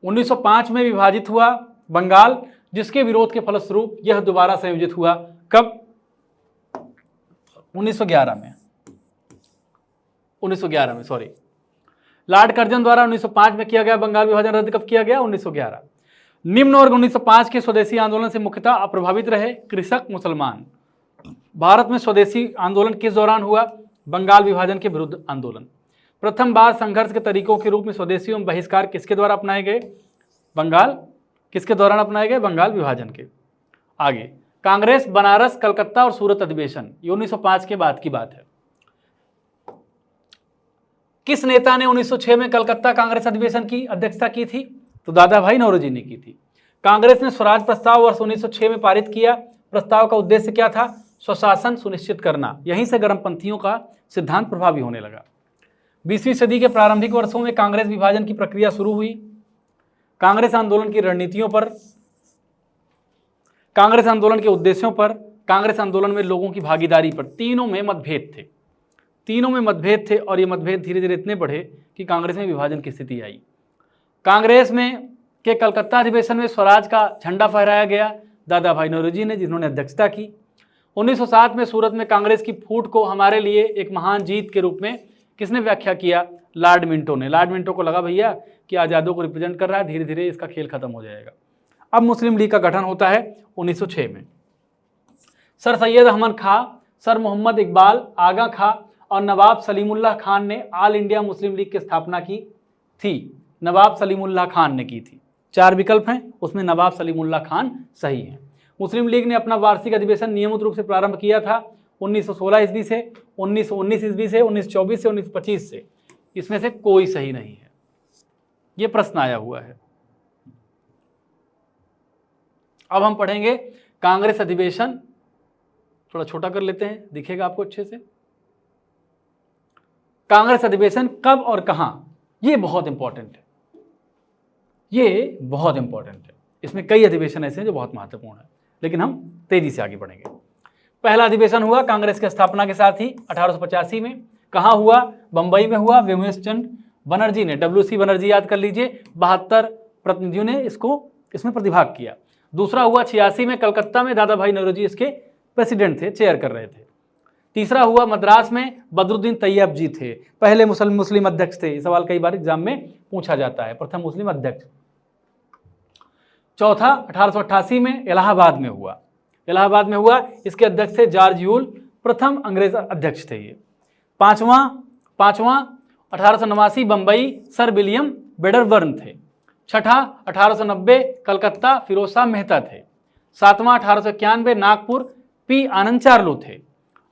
S1: उन्नीस 1905 में विभाजित हुआ बंगाल, जिसके विरोध के फलस्वरूप यह दोबारा संयोजित हुआ। कब? 1911 में। 1911 में, सॉरी, लॉर्ड कर्जन द्वारा 1905 में किया गया बंगाल विभाजन रद्द कब किया गया? 1911। निम्न वर्ग 1905 के स्वदेशी आंदोलन से मुख्यतः अप्रभावित रहे कृषक, मुसलमान। भारत में स्वदेशी आंदोलन किस दौरान हुआ? बंगाल विभाजन के विरुद्ध आंदोलन। प्रथम बार संघर्ष के तरीकों के रूप में स्वदेशी एवं बहिष्कार किसके द्वारा अपनाए गए? बंगाल, किसके दौरान अपनाए गए? बंगाल विभाजन के। आगे, कांग्रेस बनारस, कलकत्ता और सूरत अधिवेशन, ये 1905 के बाद की बात है। किस नेता ने 1906 में कलकत्ता कांग्रेस अधिवेशन की अध्यक्षता की थी? तो दादा भाई नौरोजी ने की थी। कांग्रेस ने स्वराज प्रस्ताव वर्ष 1906 में पारित किया। प्रस्ताव का उद्देश्य क्या था? स्वशासन सुनिश्चित करना। यहीं से गर्मपंथियों का सिद्धांत प्रभावी होने लगा। 20वीं सदी के प्रारंभिक वर्षों में कांग्रेस विभाजन की प्रक्रिया शुरू हुई। कांग्रेस आंदोलन की रणनीतियों पर, कांग्रेस आंदोलन के उद्देश्यों पर, कांग्रेस आंदोलन में लोगों की भागीदारी पर, तीनों में मतभेद थे। तीनों में मतभेद थे और ये मतभेद धीरे धीरे इतने बढ़े कि कांग्रेस में विभाजन की स्थिति आई। कांग्रेस में के कलकत्ता अधिवेशन में स्वराज का झंडा फहराया गया दादा भाई नौरोजी ने, जिन्होंने अध्यक्षता की। 1907 में सूरत में कांग्रेस की फूट को हमारे लिए एक महान जीत के रूप में किसने व्याख्या किया? लॉर्ड मिंटो ने। लॉर्ड मिंटो को लगा भैया कि आज़ादों को रिप्रेजेंट कर रहा है, धीरे धीरे इसका खेल खत्म हो जाएगा। अब मुस्लिम लीग का गठन होता है 1906 में। सर सैयद अहमद खां, सर मोहम्मद इकबाल, आगा खां और नवाब सलीमुल्लाह खान ने ऑल इंडिया मुस्लिम लीग की स्थापना की थी। नवाब सलीमुल्लाह खान ने की थी। 4 विकल्प हैं, उसमें नवाब सलीमुल्लाह खान सही है। मुस्लिम लीग ने अपना वार्षिक अधिवेशन नियमित रूप से प्रारंभ किया था 1916 ईस्वी से, 1919 ईस्वी से, 1924 से, 1925 से। इसमें से कोई सही नहीं है, ये प्रश्न आया हुआ है। अब हम पढ़ेंगे कांग्रेस अधिवेशन, थोड़ा छोटा कर लेते हैं, दिखेगा आपको अच्छे से। कांग्रेस अधिवेशन कब और कहां, ये बहुत इंपॉर्टेंट है, ये बहुत इंपॉर्टेंट है। इसमें कई अधिवेशन ऐसे हैं जो बहुत महत्वपूर्ण है, लेकिन हम तेजी से आगे बढ़ेंगे। पहला अधिवेशन हुआ कांग्रेस की स्थापना के साथ ही 1885 में। कहां हुआ? बंबई में हुआ। व्योमेश चंद्र बनर्जी ने, WC बनर्जी याद कर लीजिए, 72 प्रतिनिधियों ने इसमें प्रतिभाग किया। दूसरा हुआ 86 में कलकत्ता में, दादा भाई नौरोजी इसके प्रेसिडेंट थे, चेयर कर रहे थे। तीसरा हुआ मद्रास में, बदरुद्दीन तैयब जी थे, पहले मुस्लिम अध्यक्ष थे। ये सवाल कई बार एग्जाम में पूछा जाता है, प्रथम मुस्लिम अध्यक्ष। चौथा 1888 में इलाहाबाद में हुआ। इलाहाबाद में हुआ, इसके अध्यक्ष थे जॉर्ज यूल, प्रथम अंग्रेज अध्यक्ष थे ये। पांचवा 1889 बंबई, सर विलियम वेडरबर्न थे। छठा 1890 कलकत्ता, फिरोज शाह मेहता थे। सातवां 1891 नागपुर, P आनंद चार्लो थे।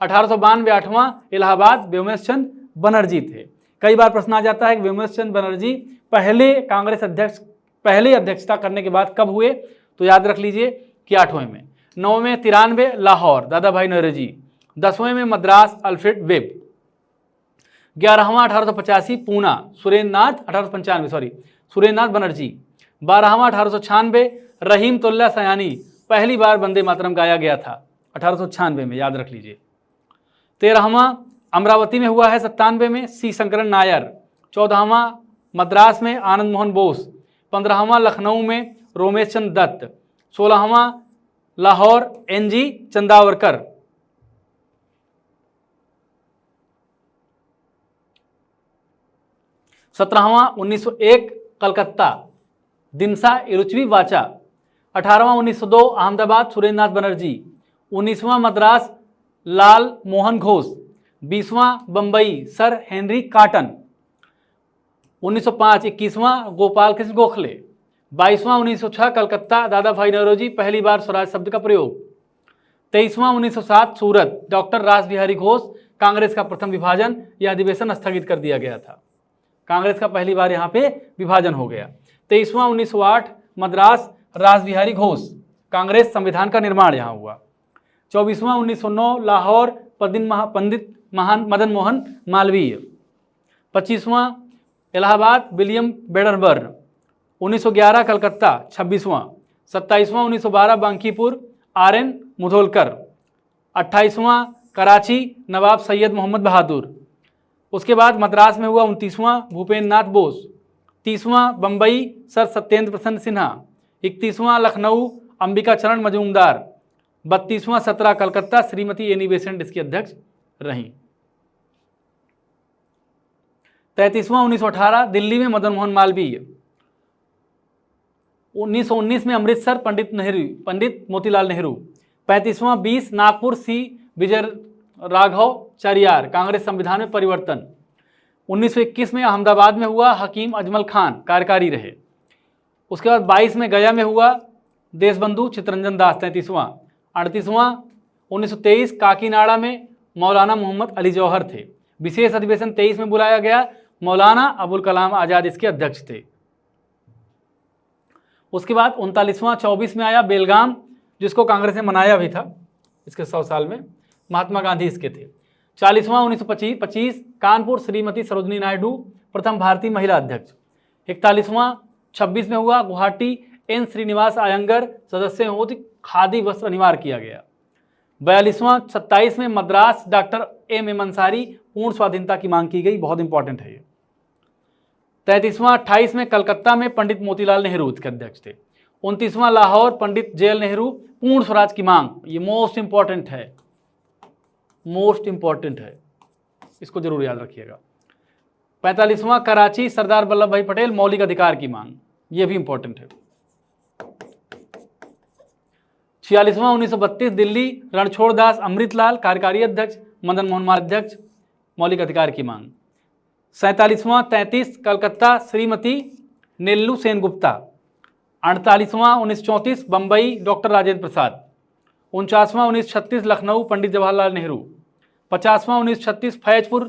S1: 1892 आठवां इलाहाबाद, व्योमेश चंद्र बनर्जी थे। कई बार प्रश्न आ जाता है कि व्योमेश चंद्र बनर्जी पहले कांग्रेस अध्यक्ष, पहले अध्यक्षता करने के बाद कब हुए, तो याद रख लीजिए कि 8वें में। 9वें 93 लाहौर, दादा भाई नौरोजी। 10वें में मद्रास, अल्फ्रेड वेब। 11वां 1885 पूना, सुरेंद्रनाथ 1895 सुरेंद्रनाथ बनर्जी। 12वां 1896 रहीम तुल्ला सयानी, पहली बार वंदे मातरम गाया गया था 1896 में, याद रख लीजिए। 13वां अमरावती में हुआ है 97 में, C शंकरन नायर। 14वां मद्रास में आनंद मोहन बोस। 15वां लखनऊ में रोमेश चंद्र दत्त। 16वां लाहौर NG चंदावरकर। 17वां 1901 कलकत्ता, दिनसा इरुचवी वाचा। 18वां 1902 अहमदाबाद, सुरेंद्रनाथ बनर्जी। 19वां मद्रास, लाल मोहन घोष। 20वां बंबई, सर हेनरी कॉटन। 1905 21वां गोपाल कृष्ण गोखले। 22वां 1906 कलकत्ता, दादा भाई नौरोजी, पहली बार स्वराज शब्द का प्रयोग। 23वां 1907 सूरत, डॉक्टर रास बिहारी घोष, कांग्रेस का प्रथम विभाजन, यह अधिवेशन स्थगित कर दिया गया था। कांग्रेस का पहली बार यहाँ पे विभाजन हो गया। 23वां 1908 मद्रास, रास बिहारी घोष, कांग्रेस संविधान का निर्माण यहाँ हुआ। 24वां 1909 लाहौर, पंडित मदन मोहन मालवीय। 25वां इलाहाबाद, विलियम वेडरबर्न। 1911 कलकत्ता, 26वां। 27वां 1912 बांकीपुर, RN मुधोलकर। 28वां कराची, नवाब सैयद मोहम्मद बहादुर। उसके बाद मद्रास में हुआ 29वां भूपेंद्र नाथ बोस। 30वां बंबई, सर सत्येंद्र प्रसन्न सिन्हा। 31वां लखनऊ, अंबिका चरण मजूमदार। 32वां 17 कलकत्ता, श्रीमती एनी बेसेंट इसकी अध्यक्ष रहीं। 33वां 1918 दिल्ली में मदन मोहन मालवीय। 1919 में अमृतसर, पंडित मोतीलाल नेहरू। 35वां 20 नागपुर, C विजय राघव चारियार, कांग्रेस संविधान में परिवर्तन। 1921 में अहमदाबाद में हुआ, हकीम अजमल खान कार्यकारी रहे। उसके बाद 22 में गया में हुआ, देशबंधु चित्तरंजन दास 33वां। 38वां 1923 काकीनाडा में मौलाना मोहम्मद अली जौहर थे। विशेष अधिवेशन 23 में बुलाया गया, मौलाना अबुल कलाम आजाद इसके अध्यक्ष थे। उसके बाद 39वां 24 में आया बेलगाम, जिसको कांग्रेस ने मनाया भी था इसके 100 साल में, महात्मा गांधी इसके थे। 40वां 1925 कानपुर, श्रीमती सरोजनी नायडू, प्रथम भारतीय महिला अध्यक्ष। 41वां 26 में हुआ गुवाहाटी, N श्रीनिवास आयंगर सदस्य हो, खादी वस्त्र अनिवार्य किया गया। 42वां 27 में मद्रास, डॉक्टर M अंसारी, पूर्ण स्वाधीनता की मांग की गई, बहुत इंपॉर्टेंट है ये। 33वां 28 में कलकत्ता में पंडित मोतीलाल नेहरू इसके अध्यक्ष थे। 29वां लाहौर, पंडित JL नेहरू, पूर्ण स्वराज की मांग, ये मोस्ट इंपॉर्टेंट है, मोस्ट इंपॉर्टेंट है, इसको जरूर याद रखिएगा। 45वां कराची सरदार वल्लभ भाई पटेल मौलिक अधिकार की मांग, ये भी इंपॉर्टेंट है। 46वां 1932 दिल्ली रणछोड़ दास अमृतलाल कार्यकारी अध्यक्ष, मदन मोहन मालवीय अध्यक्ष, मौलिक अधिकार की मांग। 47वां 33 कलकत्ता श्रीमती नेल्लू सेनगुप्ता। 48वां 1934 बंबई डॉक्टर राजेंद्र प्रसाद। 49वां 1936 लखनऊ पंडित जवाहरलाल नेहरू। 50वां 1936 फैजपुर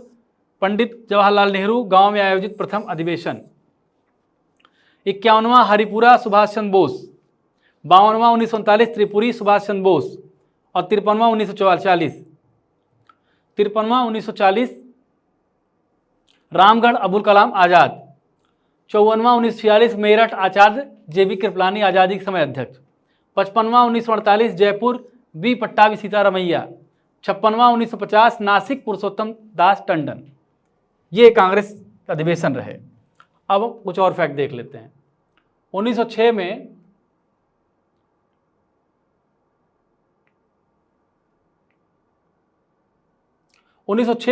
S1: पंडित जवाहरलाल नेहरू गांव में आयोजित प्रथम अधिवेशन। 51वां हरिपुरा सुभाष चंद्र बोस। 52वां 1939 त्रिपुरी सुभाष चंद्र बोस। और 53वां 1940 रामगढ़ अबुल कलाम आजाद। 54वां 1946 मेरठ आचार्य जेबी कृपलानी आजादी के समय अध्यक्ष। 55वां 1948 जयपुर बी पट्टाभी सीतारमैया। 56वां 1950 नासिक पुरुषोत्तम दास टंडन। ये कांग्रेस अधिवेशन रहे। अब कुछ और फैक्ट देख लेते हैं। 1906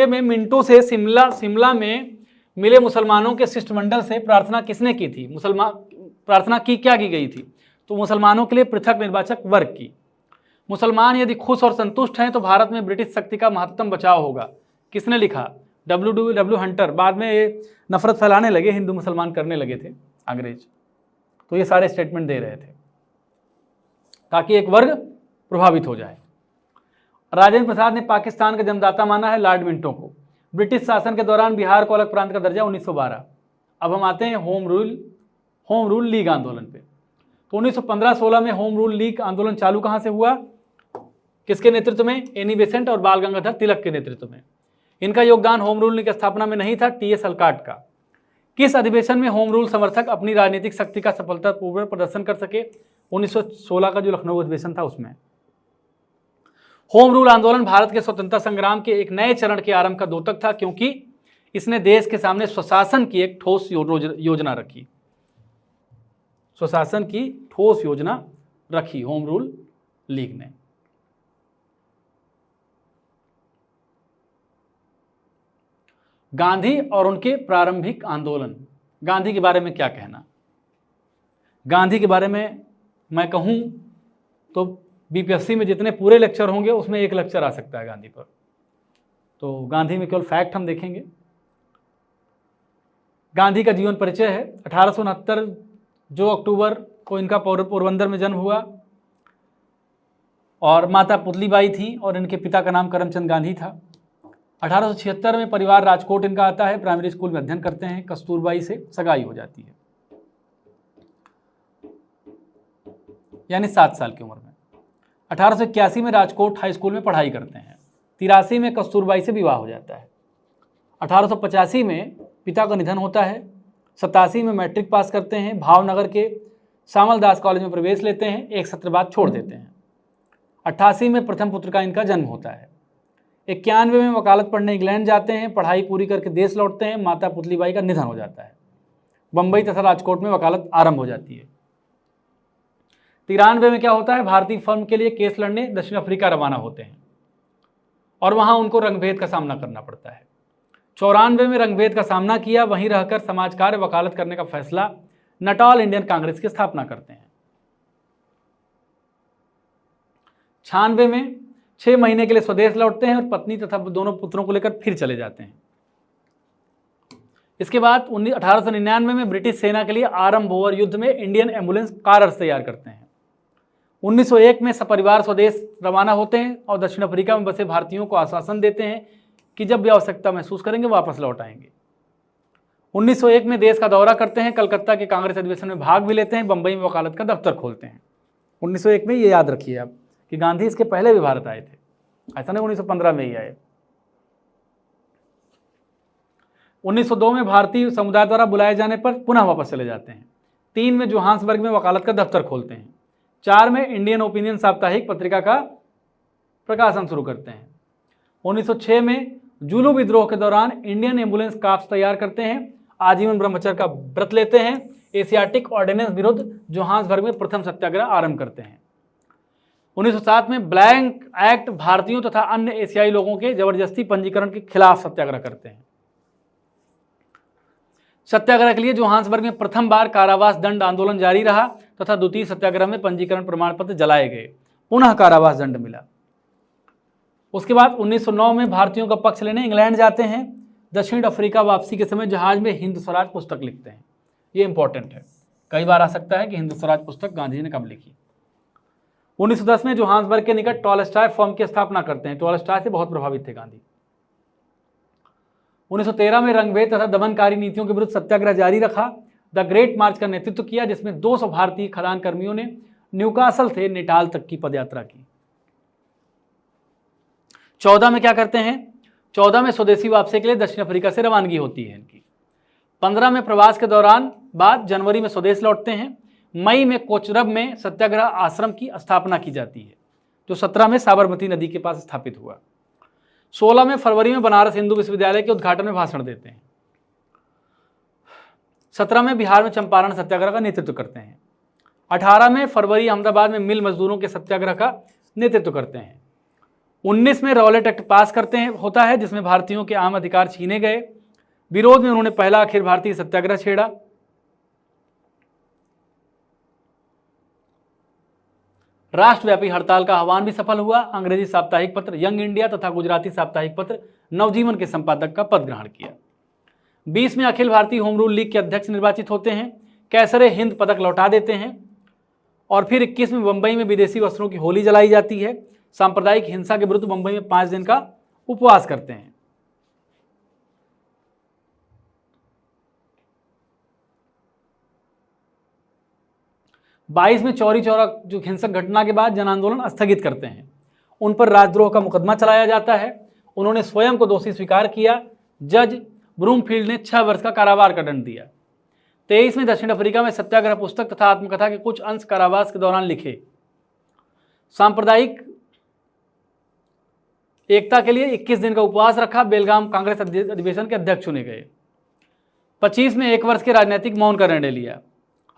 S1: में मिंटो से शिमला में मिले मुसलमानों के शिष्टमंडल से प्रार्थना किसने की थी? प्रार्थना की गई थी? तो मुसलमानों के लिए पृथक निर्वाचक वर्ग की। मुसलमान यदि खुश और संतुष्ट हैं तो भारत में ब्रिटिश शक्ति का महत्तम बचाव होगा। किसने लिखा? W Hunter. बाद में ये नफरत फैलाने लगे, हिंदू मुसलमान करने लगे थे अंग्रेज, तो ये सारे स्टेटमेंट दे रहे थे ताकि एक वर्ग प्रभावित हो जाए। राजेंद्र प्रसाद ने पाकिस्तान का जन्मदाता माना है लॉर्ड मिंटो को। ब्रिटिश शासन के दौरान बिहार को अलग प्रांत का दर्जा 1912। अब हम आते हैं होम रूल लीग आंदोलन पे। तो 1915-16 में होम रूल लीग आंदोलन चालू कहाँ से हुआ? किसके नेतृत्व में? एनी बेसेंट और बाल गंगाधर तिलक के नेतृत्व में। इनका योगदान होम रूल की स्थापना में नहीं था, टीएस अलकाट का। किस अधिवेशन में होम रूल समर्थक अपनी राजनीतिक शक्ति का सफलतापूर्वक प्रदर्शन कर सके? 1916 का जो लखनऊ अधिवेशन था उसमें। होम रूल आंदोलन भारत के स्वतंत्रता संग्राम के एक नए चरण के आरंभ का द्योतक था, क्योंकि इसने देश के सामने स्वशासन की एक ठोस योजना रखी। स्वशासन की ठोस योजना रखी होम रूल लीग ने। गांधी और उनके प्रारंभिक आंदोलन। गांधी के बारे में क्या कहना? गांधी के बारे में मैं कहूं तो बीपीएससी में जितने पूरे लेक्चर होंगे उसमें एक लेक्चर आ सकता है गांधी पर। तो गांधी में केवल फैक्ट हम देखेंगे। गांधी का जीवन परिचय है। 1869 2 अक्टूबर को इनका पोरबंदर में जन्म हुआ और माता पुतलीबाई थी और इनके पिता का नाम करमचंद गांधी था। 1876 में परिवार राजकोट इनका आता है। प्राइमरी स्कूल में अध्ययन करते हैं। कस्तूरबाई से सगाई हो जाती है, यानी 7 साल की उम्र में। 1881 में राजकोट हाई स्कूल में पढ़ाई करते हैं। 83 में कस्तूरबाई से विवाह हो जाता है। 1885 में पिता का निधन होता है। 87 में मैट्रिक पास करते हैं। भावनगर के श्यामल दास कॉलेज में प्रवेश लेते हैं, एक सत्र बाद छोड़ देते हैं। 88 में प्रथम पुत्र का इनका जन्म होता है। 91 में वकालत पढ़ने इंग्लैंड जाते हैं। पढ़ाई पूरी करके देश लौटते हैं। माता पुतलीबाई का निधन हो जाता है। बम्बई तथा राजकोट में वकालत आरंभ हो जाती है। 93 में क्या होता है? भारतीय फर्म के लिए केस लड़ने दक्षिण अफ्रीका रवाना होते हैं और वहां उनको रंगभेद का सामना करना पड़ता है। 94 में रंगभेद का सामना किया, वहीं रहकर समाज कार्य वकालत करने का फैसला, नटाल इंडियन कांग्रेस की स्थापना करते हैं। 96 में 6 महीने के लिए स्वदेश लौटते हैं और पत्नी तथा दोनों पुत्रों को लेकर फिर चले जाते हैं। इसके बाद 1899 में ब्रिटिश सेना के लिए आरंभ बोअर युद्ध में इंडियन एम्बुलेंस कार्स तैयार करते हैं। 1901 में सपरिवार स्वदेश रवाना होते हैं और दक्षिण अफ्रीका में बसे भारतीयों को आश्वासन देते हैं कि जब भी आवश्यकता महसूस करेंगे वापस लौट आएंगे। 1901 में देश का दौरा करते हैं। कलकत्ता के कांग्रेस अधिवेशन में भाग भी लेते हैं। बंबई में वकालत का दफ्तर खोलते हैं। 1901 में ये याद रखिए आप कि गांधी इसके पहले भी भारत आए थे, ऐसा नहीं 1915 में ही आए। 1902 में भारतीय समुदाय द्वारा बुलाए जाने पर पुनः वापस चले जाते हैं। 3 में जोहान्सबर्ग में वकालत का दफ्तर खोलते हैं। 4 में इंडियन ओपिनियन साप्ताहिक पत्रिका का प्रकाशन शुरू करते हैं। 1906 में जुलू विद्रोह के दौरान इंडियन एम्बुलेंस कार्प्स तैयार करते हैं। आजीवन ब्रह्मचर्य का व्रत लेते हैं। एशियाटिक ऑर्डिनेंस विरुद्ध जोहान्सबर्ग में प्रथम सत्याग्रह आरंभ करते हैं। 1907 में ब्लैंक एक्ट भारतीयों तथा अन्य एशियाई लोगों के जबरदस्ती पंजीकरण के खिलाफ सत्याग्रह करते हैं। सत्याग्रह के लिए जोहान्सबर्ग में प्रथम बार कारावास दंड आंदोलन जारी रहा तथा द्वितीय सत्याग्रह में पंजीकरण प्रमाण पत्र जलाए गए, पुनः कारावास दंड मिला। उसके बाद 1909 में भारतीयों का पक्ष लेने इंग्लैंड जाते हैं। दक्षिण अफ्रीका वापसी के समय जहाज में हिंद स्वराज पुस्तक लिखते हैं। ये इंपॉर्टेंट है, कई बार आ सकता है कि हिंद स्वराज पुस्तक गांधी जी ने कब लिखी। 1910 में जोहान्सबर्ग के निकट टॉलस्टॉय फर्म की स्थापना करते हैं। टॉलस्टॉय से बहुत प्रभावित थे गांधी। 1913 में रंगभेद तथा दमनकारी नीतियों के विरुद्ध सत्याग्रह जारी रखा। द ग्रेट मार्च का नेतृत्व किया, जिसमें 200 भारतीय खदान कर्मियों ने न्यूकासल से नेटाल तक की पदयात्रा की। 14 में क्या करते हैं? 14 में स्वदेशी वापसी के लिए दक्षिण अफ्रीका से रवानगी होती है इनकी। 15 में प्रवास के दौरान बाद जनवरी में स्वदेश लौटते हैं। मई में कोचरब में सत्याग्रह आश्रम की स्थापना की जाती है, जो 17 में साबरमती नदी के पास स्थापित हुआ। 16 में फरवरी में बनारस हिंदू विश्वविद्यालय के उद्घाटन में भाषण देते हैं। 17 में बिहार में चंपारण सत्याग्रह का नेतृत्व करते हैं। 18 में फरवरी अहमदाबाद में मिल मजदूरों के सत्याग्रह का नेतृत्व करते हैं। 19 में रॉलेट एक्ट पास करते हैं होता है, जिसमें भारतीयों के आम अधिकार छीने गए। विरोध में उन्होंने पहला अखिल भारतीय सत्याग्रह छेड़ा। राष्ट्रव्यापी हड़ताल का आह्वान भी सफल हुआ। अंग्रेजी साप्ताहिक पत्र यंग इंडिया तथा गुजराती साप्ताहिक पत्र नवजीवन के संपादक का पद ग्रहण किया। 20 में Akhil Bharatiya home rule league के अध्यक्ष निर्वाचित होते हैं। कैसरे हिंद पदक लौटा देते हैं। और फिर 21 में मुंबई में विदेशी वस्त्रों की होली जलाई जाती है। सांप्रदायिक हिंसा के विरुद्ध मुंबई में 5 दिन का उपवास करते हैं। बाईस में चौरी चौरा जो हिंसक घटना के बाद जन आंदोलन स्थगित करते हैं। उन पर राजद्रोह का मुकदमा चलाया जाता है। उन्होंने स्वयं को दोषी स्वीकार किया। जज ब्रूमफील्ड ने 6 वर्ष का कारावास का दंड दिया। 23 में दक्षिण अफ्रीका में सत्याग्रह पुस्तक तथा आत्मकथा के कुछ अंश कारावास के दौरान लिखे। सांप्रदायिक एकता के लिए 21 दिन का उपवास रखा। बेलगाम कांग्रेस अधिवेशन के अध्यक्ष चुने गए। 25 में 1 वर्ष के राजनीतिक मौन का निर्णय लिया।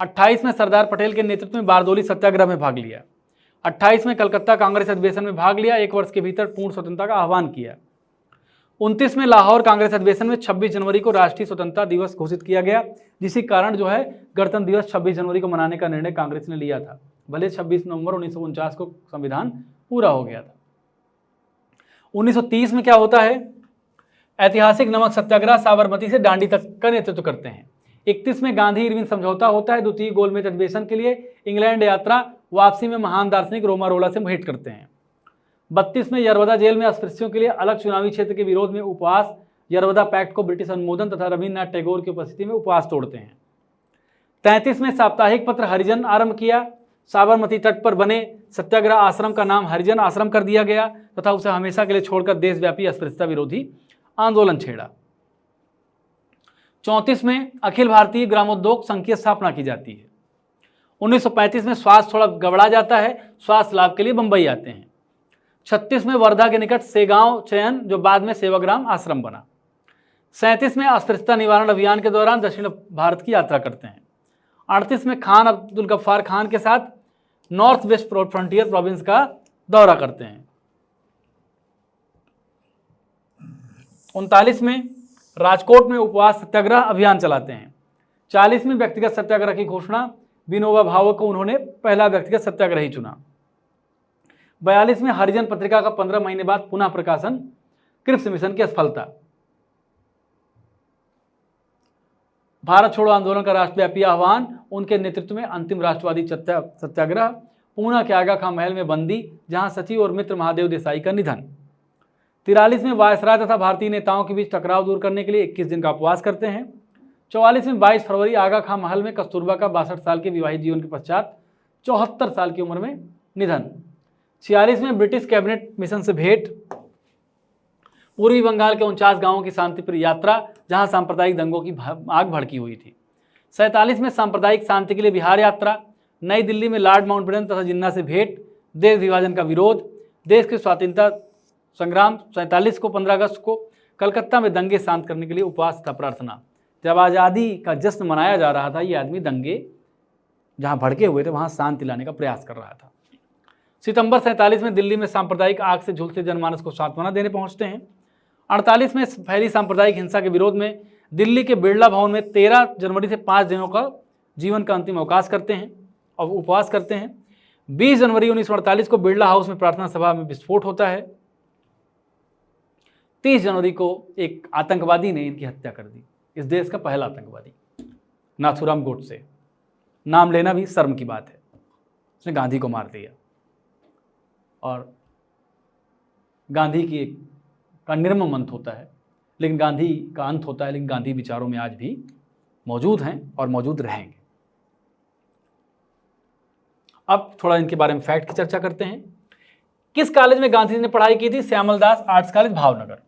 S1: 28 में सरदार पटेल के नेतृत्व में बारदोली सत्याग्रह में भाग लिया। 28 में कलकत्ता कांग्रेस अधिवेशन में भाग लिया। 1 वर्ष के भीतर पूर्ण स्वतंत्रता का आह्वान किया। 29 में लाहौर कांग्रेस अधिवेशन में 26 जनवरी को राष्ट्रीय स्वतंत्रता दिवस घोषित किया गया, जिसी कारण जो है गणतंत्र दिवस 26 जनवरी को मनाने का निर्णय कांग्रेस ने लिया था, भले 26 नवंबर 1949 को संविधान पूरा हो गया था। 1930 में क्या होता है? ऐतिहासिक नमक सत्याग्रह साबरमती से दांडी तक का नेतृत्व करते हैं। 31 में गांधी इरविन समझौता होता है। द्वितीय गोलमेज अधिवेशन के लिए इंग्लैंड यात्रा। वापसी में महान दार्शनिक रोमारोला से भेंट करते हैं। 32 में यरवदा जेल में अस्पृश्यों के लिए अलग चुनावी क्षेत्र के विरोध में उपवास। यरवदा पैक्ट को ब्रिटिश अनुमोदन तथा रविन्द्रनाथ टैगोर की उपस्थिति में उपवास तोड़ते हैं। 33 में साप्ताहिक पत्र हरिजन आरंभ किया। साबरमती तट पर बने सत्याग्रह आश्रम का नाम हरिजन आश्रम कर दिया गया तथा उसे हमेशा के लिए छोड़कर देशव्यापी अस्पृश्यता विरोधी आंदोलन छेड़ा। 34 में अखिल भारतीय ग्रामोद्योग संघ की स्थापना की जाती है। 1935 में स्वास्थ्य थोड़ा गड़बड़ा जाता है। स्वास्थ्य लाभ के लिए बंबई आते हैं। 36 में वर्धा के निकट सेगांव चयन, जो बाद में सेवाग्राम आश्रम बना। 37 में अस्पृश्यता निवारण अभियान के दौरान दक्षिण भारत की यात्रा करते हैं। 38 में खान अब्दुल गफ्फार खान के साथ नॉर्थ वेस्ट फ्रंटियर प्रोविंस का दौरा करते हैं। 39 में राजकोट में उपवास सत्याग्रह अभियान चलाते हैं। 40 में व्यक्तिगत सत्याग्रह की घोषणा। विनोबा भावे को उन्होंने पहला व्यक्तिगत सत्याग्रही चुना। 42 में हरिजन पत्रिका का 15 महीने बाद पुनः प्रकाशन। क्रिप्स मिशन की असफलता। भारत छोड़ो आंदोलन का राष्ट्रव्यापी आह्वान। उनके नेतृत्व में अंतिम राष्ट्रवादी सत्याग्रह। पूना के आगा खां महल में बंदी, जहां सचिव और मित्र महादेव देसाई का निधन। 43 में वायसराय तथा भारतीय नेताओं के बीच टकराव दूर करने के लिए 21 दिन का उपवास करते हैं। 44 में 22 फरवरी आगा खां महल में कस्तूरबा का 62 साल के विवाहित जीवन के पश्चात 74 साल की उम्र में निधन। 46 में ब्रिटिश कैबिनेट मिशन से भेंट। पूर्वी बंगाल के 49 गांवों की शांतिप्रिय यात्रा, जहां सांप्रदायिक दंगों की आग भड़की हुई थी। 47 में सांप्रदायिक शांति के लिए बिहार यात्रा। नई दिल्ली में लॉर्ड माउंटबेटन तथा जिन्ना से भेंट। देश विभाजन का विरोध। देश के स्वाधीनता संग्राम। 47 को 15 अगस्त को कलकत्ता में दंगे शांत करने के लिए उपवास तथा प्रार्थना। जब आज़ादी का जश्न मनाया जा रहा था, ये आदमी दंगे जहां भड़के हुए थे वहां शांति लाने का प्रयास कर रहा था। सितंबर 47 में दिल्ली में सांप्रदायिक आग से झुलसे जनमानस को सांत्वना देने पहुंचते हैं। 48 में फैली सांप्रदायिक हिंसा के विरोध में दिल्ली के बिरला भवन में 13 जनवरी से 5 दिनों का जीवन का अंतिम अवकाश करते हैं और उपवास करते हैं। 20 जनवरी 1948 को बिरला हाउस में प्रार्थना सभा में विस्फोट होता है। 30 जनवरी को एक आतंकवादी ने इनकी हत्या कर दी, इस देश का पहला आतंकवादी नाथूराम गोडसे। नाम लेना भी शर्म की बात है, उसने गांधी को मार दिया। और गांधी की का निर्मम अंत होता है, लेकिन गांधी का अंत होता है, लेकिन गांधी विचारों में आज भी मौजूद हैं और मौजूद रहेंगे। अब थोड़ा इनके बारे में फैक्ट की चर्चा करते हैं। किस कॉलेज में गांधी ने पढ़ाई की थी? श्यामल दास आर्ट्स कॉलेज भावनगर।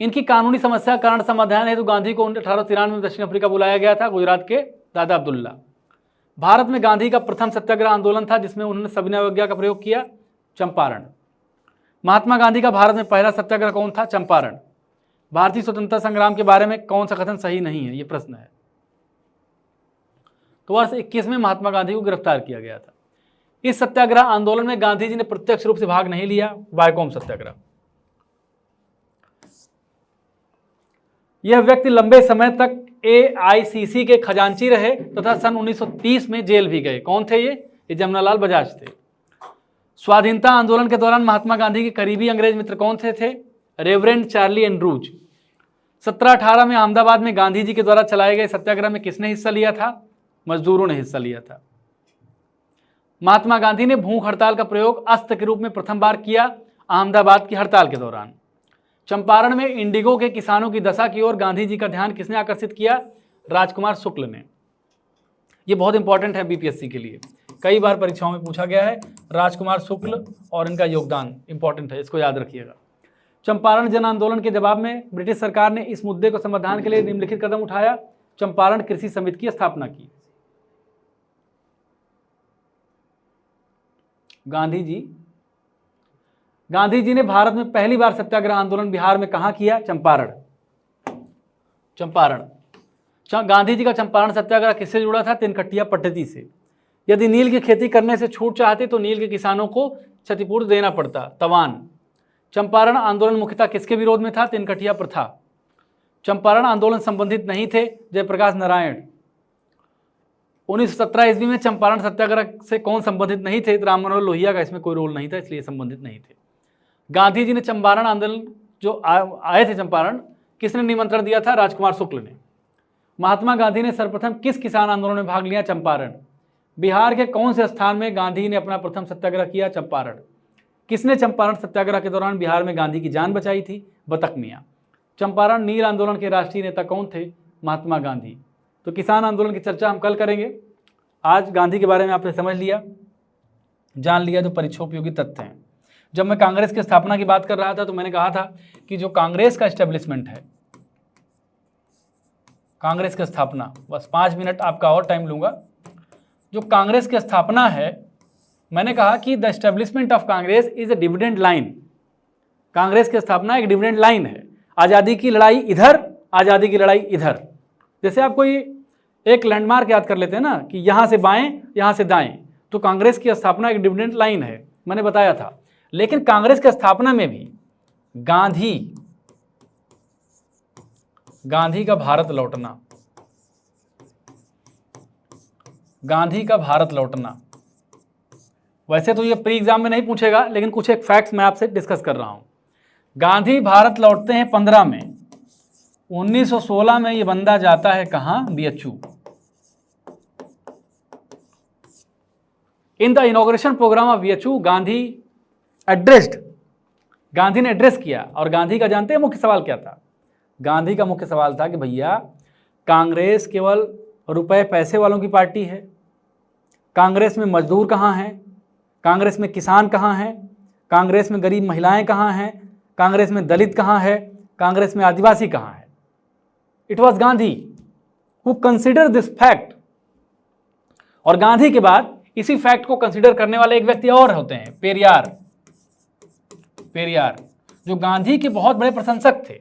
S1: इनकी कानूनी समस्या का कारण समाधान हेतु गांधी को 1893 में दक्षिण अफ्रीका बुलाया गया था, गुजरात के दादा अब्दुल्ला। भारत में गांधी का प्रथम सत्याग्रह आंदोलन था जिसमें उन्होंने सविनय अवज्ञा का प्रयोग किया, चंपारण। महात्मा गांधी का भारत में पहला सत्याग्रह कौन था? चंपारण। भारतीय स्वतंत्रता संग्राम के बारे में कौन सा कथन सही नहीं है? ये प्रश्न है। तो वर्ष 21 में महात्मा गांधी को गिरफ्तार किया गया था। इस सत्याग्रह आंदोलन में गांधी जी ने प्रत्यक्ष रूप से भाग नहीं लिया, वायकोम सत्याग्रह। यह व्यक्ति लंबे समय तक AICC के खजांची रहे तथा सन 1930 में जेल भी गए। कौन थे ये जमनालाल बजाज थे। स्वाधीनता आंदोलन के दौरान महात्मा गांधी के करीबी अंग्रेज मित्र कौन थे? Reverend Charlie Andrews. 1718 में अहमदाबाद में गांधी जी के द्वारा चलाए गए सत्याग्रह में किसने हिस्सा लिया था? मजदूरों ने हिस्सा लिया था। महात्मा गांधी ने भूख हड़ताल का प्रयोग अस्त्र के रूप में प्रथम बार किया अहमदाबाद की हड़ताल के दौरान। चंपारण में इंडिगो के किसानों की दशा की ओर गांधी जी का ध्यान किसने आकर्षित किया? राजकुमार शुक्ल ने। यह बहुत इंपॉर्टेंट है बीपीएससी के लिए, कई बार परीक्षाओं में पूछा गया है। राजकुमार शुक्ल और इनका योगदान इंपॉर्टेंट है, इसको याद रखिएगा। चंपारण जन आंदोलन के जवाब में ब्रिटिश सरकार ने इस मुद्दे को समाधान के लिए निम्नलिखित कदम उठाया। चंपारण कृषि समिति की स्थापना की। गांधी जी ने भारत में पहली बार सत्याग्रह आंदोलन बिहार में कहां किया? चंपारण। गांधी जी का चंपारण सत्याग्रह किससे जुड़ा था? तिनकट्टिया पद्धति से। यदि नील की खेती करने से छूट चाहते तो नील के किसानों को क्षतिपूर्ति देना पड़ता, तवान। चंपारण आंदोलन मुख्यतः किसके विरोध में था? तिनकट्टिया प्रथा। चंपारण आंदोलन संबंधित नहीं थे जयप्रकाश नारायण। 1917 ईस्वी में चंपारण सत्याग्रह से कौन संबंधित नहीं थे? राम मनोहर लोहिया का इसमें कोई रोल नहीं था, इसलिए संबंधित नहीं थे। गांधी जी ने चंपारण आंदोलन जो आए थे चंपारण, किसने निमंत्रण दिया था? राजकुमार शुक्ल ने। महात्मा गांधी ने सर्वप्रथम किस किसान आंदोलन में भाग लिया? चंपारण। बिहार के कौन से स्थान में गांधी ने अपना प्रथम सत्याग्रह किया? चंपारण। किसने चंपारण सत्याग्रह के दौरान बिहार में गांधी की जान बचाई थी? बतक मियां। चंपारण नील आंदोलन के राष्ट्रीय नेता कौन थे? महात्मा गांधी। तो किसान आंदोलन की चर्चा हम कल करेंगे। आज गांधी के बारे में आपने समझ लिया, जान लिया जो परीक्षा उपयोगी तथ्य हैं। जब मैं कांग्रेस की स्थापना की बात कर रहा था तो मैंने कहा था कि जो कांग्रेस का एस्टेब्लिशमेंट है, कांग्रेस की स्थापना, बस 5 मिनट आपका और टाइम लूंगा। जो कांग्रेस की स्थापना है, मैंने कहा कि the establishment of Congress is a dividend line. Congress की स्थापना एक डिविडेंड लाइन है। आज़ादी की लड़ाई इधर, आज़ादी की लड़ाई इधर। जैसे आप कोई एक लैंडमार्क याद कर लेते हैं ना कि यहाँ से बाएं, यहाँ से दाएं, तो कांग्रेस की स्थापना एक डिविडेंड लाइन है, मैंने बताया था। लेकिन कांग्रेस की स्थापना में भी गांधी का भारत लौटना, गांधी का भारत लौटना, वैसे तो ये प्री एग्जाम में नहीं पूछेगा, लेकिन कुछ एक फैक्ट्स मैं आपसे डिस्कस कर रहा हूं। गांधी भारत लौटते हैं 15 में। 1916 में ये बंदा जाता है कहां? BHU। In the inauguration program of BHU Gandhi ने एड्रेस किया। और गांधी का जानते हैं मुख्य सवाल क्या था? गांधी का मुख्य सवाल था कि भैया कांग्रेस केवल रुपए पैसे वालों की पार्टी है, कांग्रेस में मजदूर कहाँ हैं, कांग्रेस में किसान कहाँ हैं, कांग्रेस में गरीब महिलाएं कहाँ हैं, कांग्रेस में दलित कहाँ है, कांग्रेस में आदिवासी कहाँ है। It was Gandhi who consider this fact. और गांधी के बाद इसी फैक्ट को कंसिडर करने वाले एक व्यक्ति और होते हैं, पेरियार, जो गांधी के बहुत बड़े प्रशंसक थे।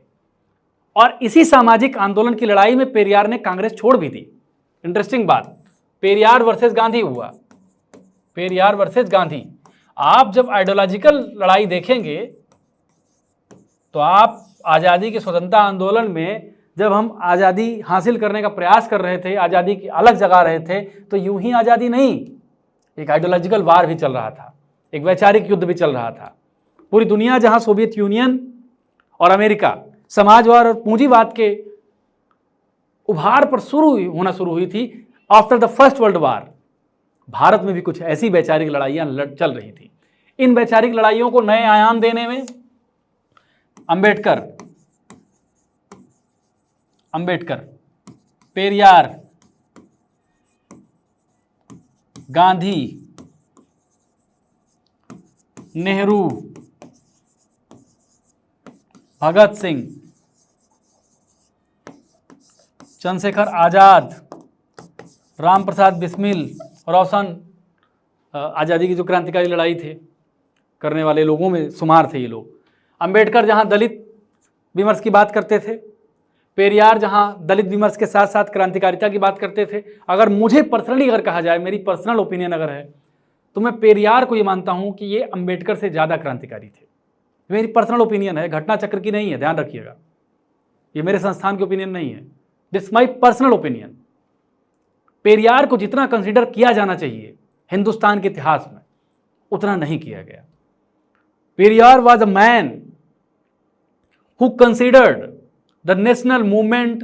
S1: और इसी सामाजिक आंदोलन की लड़ाई में पेरियार ने कांग्रेस छोड़ भी दी। इंटरेस्टिंग बात, पेरियार वर्सेस गांधी हुआ, पेरियार वर्सेस गांधी। आप जब आइडियोलॉजिकल लड़ाई देखेंगे तो आप आज़ादी के स्वतंत्रता आंदोलन में जब हम आज़ादी हासिल करने का प्रयास कर रहे थे, आज़ादी की अलग जगा रहे थे, तो यूं ही आज़ादी नहीं, एक आइडियोलॉजिकल वार भी चल रहा था, एक वैचारिक युद्ध भी चल रहा था। पूरी दुनिया जहां सोवियत यूनियन और अमेरिका समाजवाद और पूंजीवाद के उभार पर होना शुरू हुई थी after the first world war, Bharat में भी कुछ ऐसी वैचारिक लड़ाइयां चल रही थी। इन वैचारिक लड़ाइयों को नए आयाम देने में अंबेडकर, पेरियार, गांधी, नेहरू, भगत सिंह, चंद्रशेखर आजाद, राम प्रसाद बिस्मिल, रोशन, आज़ादी की जो क्रांतिकारी लड़ाई थे करने वाले लोगों में शुमार थे ये लोग। अंबेडकर जहां दलित विमर्श की बात करते थे, पेरियार जहां दलित विमर्श के साथ साथ क्रांतिकारिता की बात करते थे। अगर मुझे पर्सनली अगर कहा जाए, मेरी पर्सनल ओपिनियन अगर है, तो मैं पेरियार को ये मानता हूं कि ये अंबेडकर से ज़्यादा क्रांतिकारी थे। मेरी पर्सनल ओपिनियन है, घटना चक्र की नहीं है, ध्यान रखिएगा, ये मेरे संस्थान की ओपिनियन नहीं है, this my personal opinion. Periyar को जितना कंसिडर किया जाना चाहिए हिंदुस्तान के इतिहास में, उतना नहीं किया गया। Periyar was a man who considered the national movement,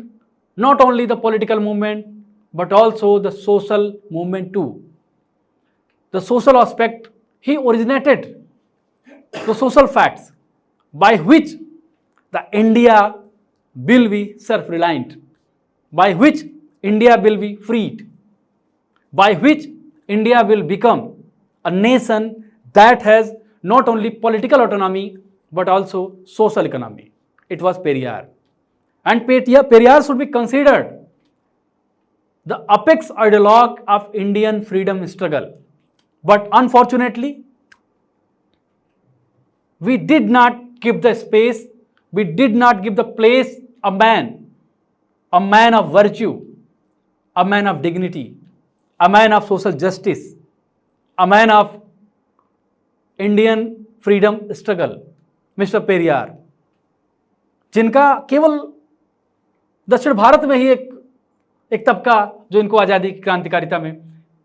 S1: not only the political movement but also the social movement too. The social aspect, he originated the social facts by which the India will be self-reliant, by which India will be freed, by which India will become a nation that has not only political autonomy but also social economy. It was Periyar. And Periyar should be considered the apex ideologue of Indian freedom struggle. But unfortunately, we did not give the space, we did not give the place a man of virtue, a man of dignity, a man of social justice, a man of Indian freedom struggle, Mr. Periyar, जिनका केवल दक्षिण भारत में ही एक तबका जो इनको आज़ादी की क्रांतिकारिता में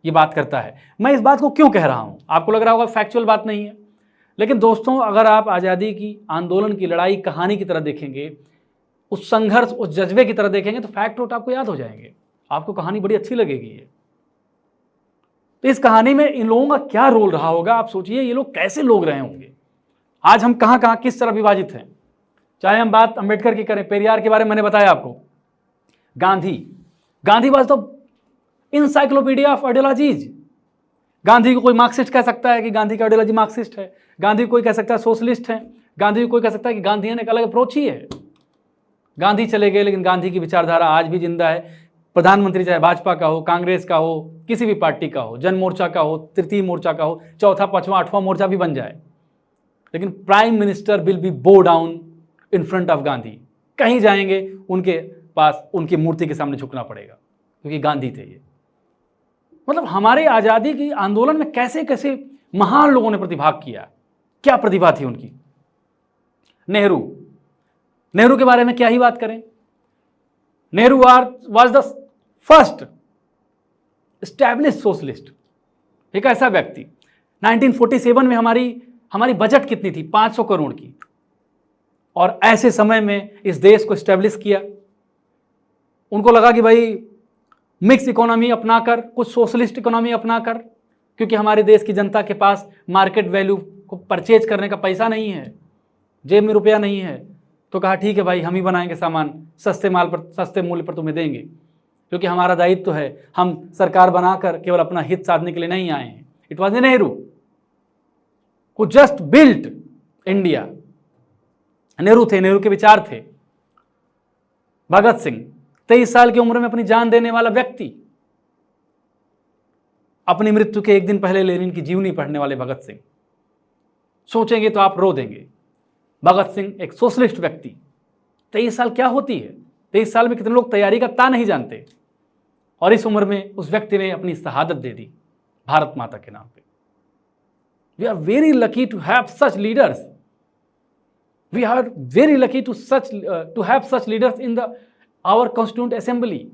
S1: ये बात करता है। मैं इस बात को क्यों कह रहा हूँ, आपको लग रहा होगा फैक्चुअल बात नहीं है, लेकिन दोस्तों अगर आप आज़ादी की आंदोलन की लड़ाई कहानी की तरह देखेंगे, उस संघर्ष, उस जज्बे की तरह देखेंगे, तो फैक्ट वोट आपको याद हो जाएंगे, आपको कहानी बड़ी अच्छी लगेगी ये। तो इस कहानी में इन लोगों का क्या रोल रहा होगा, आप सोचिए, ये लोग कैसे लोग रहे होंगे। आज हम कहाँ कहाँ किस तरह विभाजित हैं, चाहे हम बात अंबेडकर की करें, पेरियार के बारे में मैंने बताया आपको, Gandhi was the encyclopedia of ideologies. Gandhi को कोई मार्क्सिस्ट कह सकता है कि गांधी की आइडियोलॉजी मार्क्सिस्ट है, गांधी को कोई कह सकता है सोशलिस्ट है, गांधी को कोई कह सकता है कि गांधी ने एक अलग अप्रोच ही है। गांधी चले गए, लेकिन गांधी की विचारधारा आज भी जिंदा है। प्रधानमंत्री चाहे भाजपा का हो, कांग्रेस का हो, किसी भी पार्टी का हो, जन मोर्चा का हो, तृतीय मोर्चा का हो, चौथा, पांचवा, आठवां मोर्चा भी बन जाए, लेकिन प्राइम मिनिस्टर विल बी बो down in front of Gandhi. कहीं जाएंगे उनके पास उनकी मूर्ति के सामने झुकना पड़ेगा, क्योंकि गांधी थे ये। मतलब हमारे आज़ादी की आंदोलन में कैसे कैसे महान लोगों ने प्रतिभाग किया, क्या प्रतिभा थी उनकी। नेहरू के बारे में क्या ही बात करें। Nehru was the first established socialist, एक ऐसा व्यक्ति। 1947 में हमारी बजट कितनी थी, 500 करोड़ की, और ऐसे समय में इस देश को एस्टैब्लिश किया। उनको लगा कि भाई मिक्स इकोनॉमी अपनाकर, कुछ सोशलिस्ट इकोनॉमी अपनाकर, क्योंकि हमारे देश की जनता के पास मार्केट वैल्यू को परचेज करने का पैसा नहीं है, जेब में रुपया नहीं है, तो कहा ठीक है भाई, हम ही बनाएंगे सामान, सस्ते मूल्य पर तुम्हें देंगे, क्योंकि हमारा दायित्व तो है, हम सरकार बनाकर केवल अपना हित साधने के लिए नहीं आए हैं। It was Nehru who just built India. Nehru थे, नेहरू के विचार थे। भगत सिंह, 23 साल की उम्र में अपनी जान देने वाला व्यक्ति, अपनी मृत्यु के एक दिन पहले लेनिन की जीवनी पढ़ने वाले भगत सिंह, सोचेंगे तो आप रो देंगे। भगत सिंह एक सोशलिस्ट व्यक्ति, 23 साल क्या होती है, 23 साल में कितने लोग तैयारी का ता नहीं जानते, और इस उम्र में उस व्यक्ति ने अपनी शहादत दे दी भारत माता के नाम पे। We are very lucky to have such leaders, we are very lucky to have such leaders our Constituent Assembly.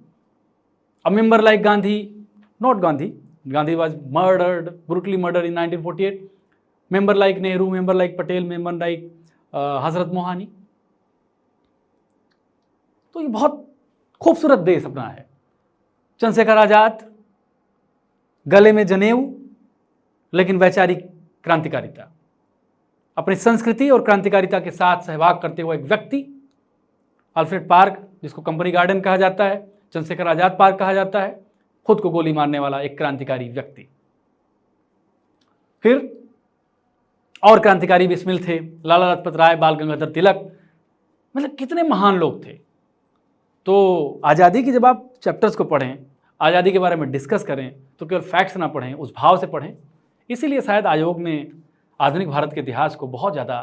S1: A member like Gandhi, not Gandhi, Gandhi was murdered, brutally murdered in 1948. Member like Nehru, member like Patel, member like हजरत मोहानी. तो ये बहुत खूबसूरत देश अपना है. चंद्रशेखर आजाद, गले में जनेऊ लेकिन वैचारिक क्रांतिकारिता, अपनी संस्कृति और क्रांतिकारिता के साथ सहभाग करते हुए एक व्यक्ति. अल्फ्रेड पार्क, जिसको कंपनी गार्डन कहा जाता है, चंद्रशेखर आजाद पार्क कहा जाता है, खुद को गोली मारने वाला एक क्रांतिकारी व्यक्ति. फिर और क्रांतिकारी भी शामिल थे, लाला लाजपत राय, बाल गंगाधर तिलक, मतलब कितने महान लोग थे. तो आज़ादी की जब आप चैप्टर्स को पढ़ें, आज़ादी के बारे में डिस्कस करें, तो केवल फैक्ट्स ना पढ़ें, उस भाव से पढ़ें. इसीलिए शायद आयोग ने आधुनिक भारत के इतिहास को बहुत ज़्यादा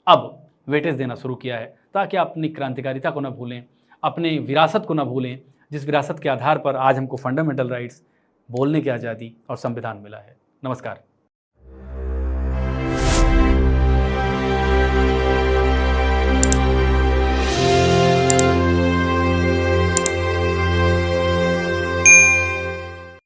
S1: अब वेटेज देना शुरू किया है, ताकि आप अपनी क्रांतिकारिता को ना भूलें, अपने विरासत को ना भूलें, जिस विरासत के आधार पर आज हमको फंडामेंटल राइट्स, बोलने की आज़ादी और संविधान मिला है. नमस्कार.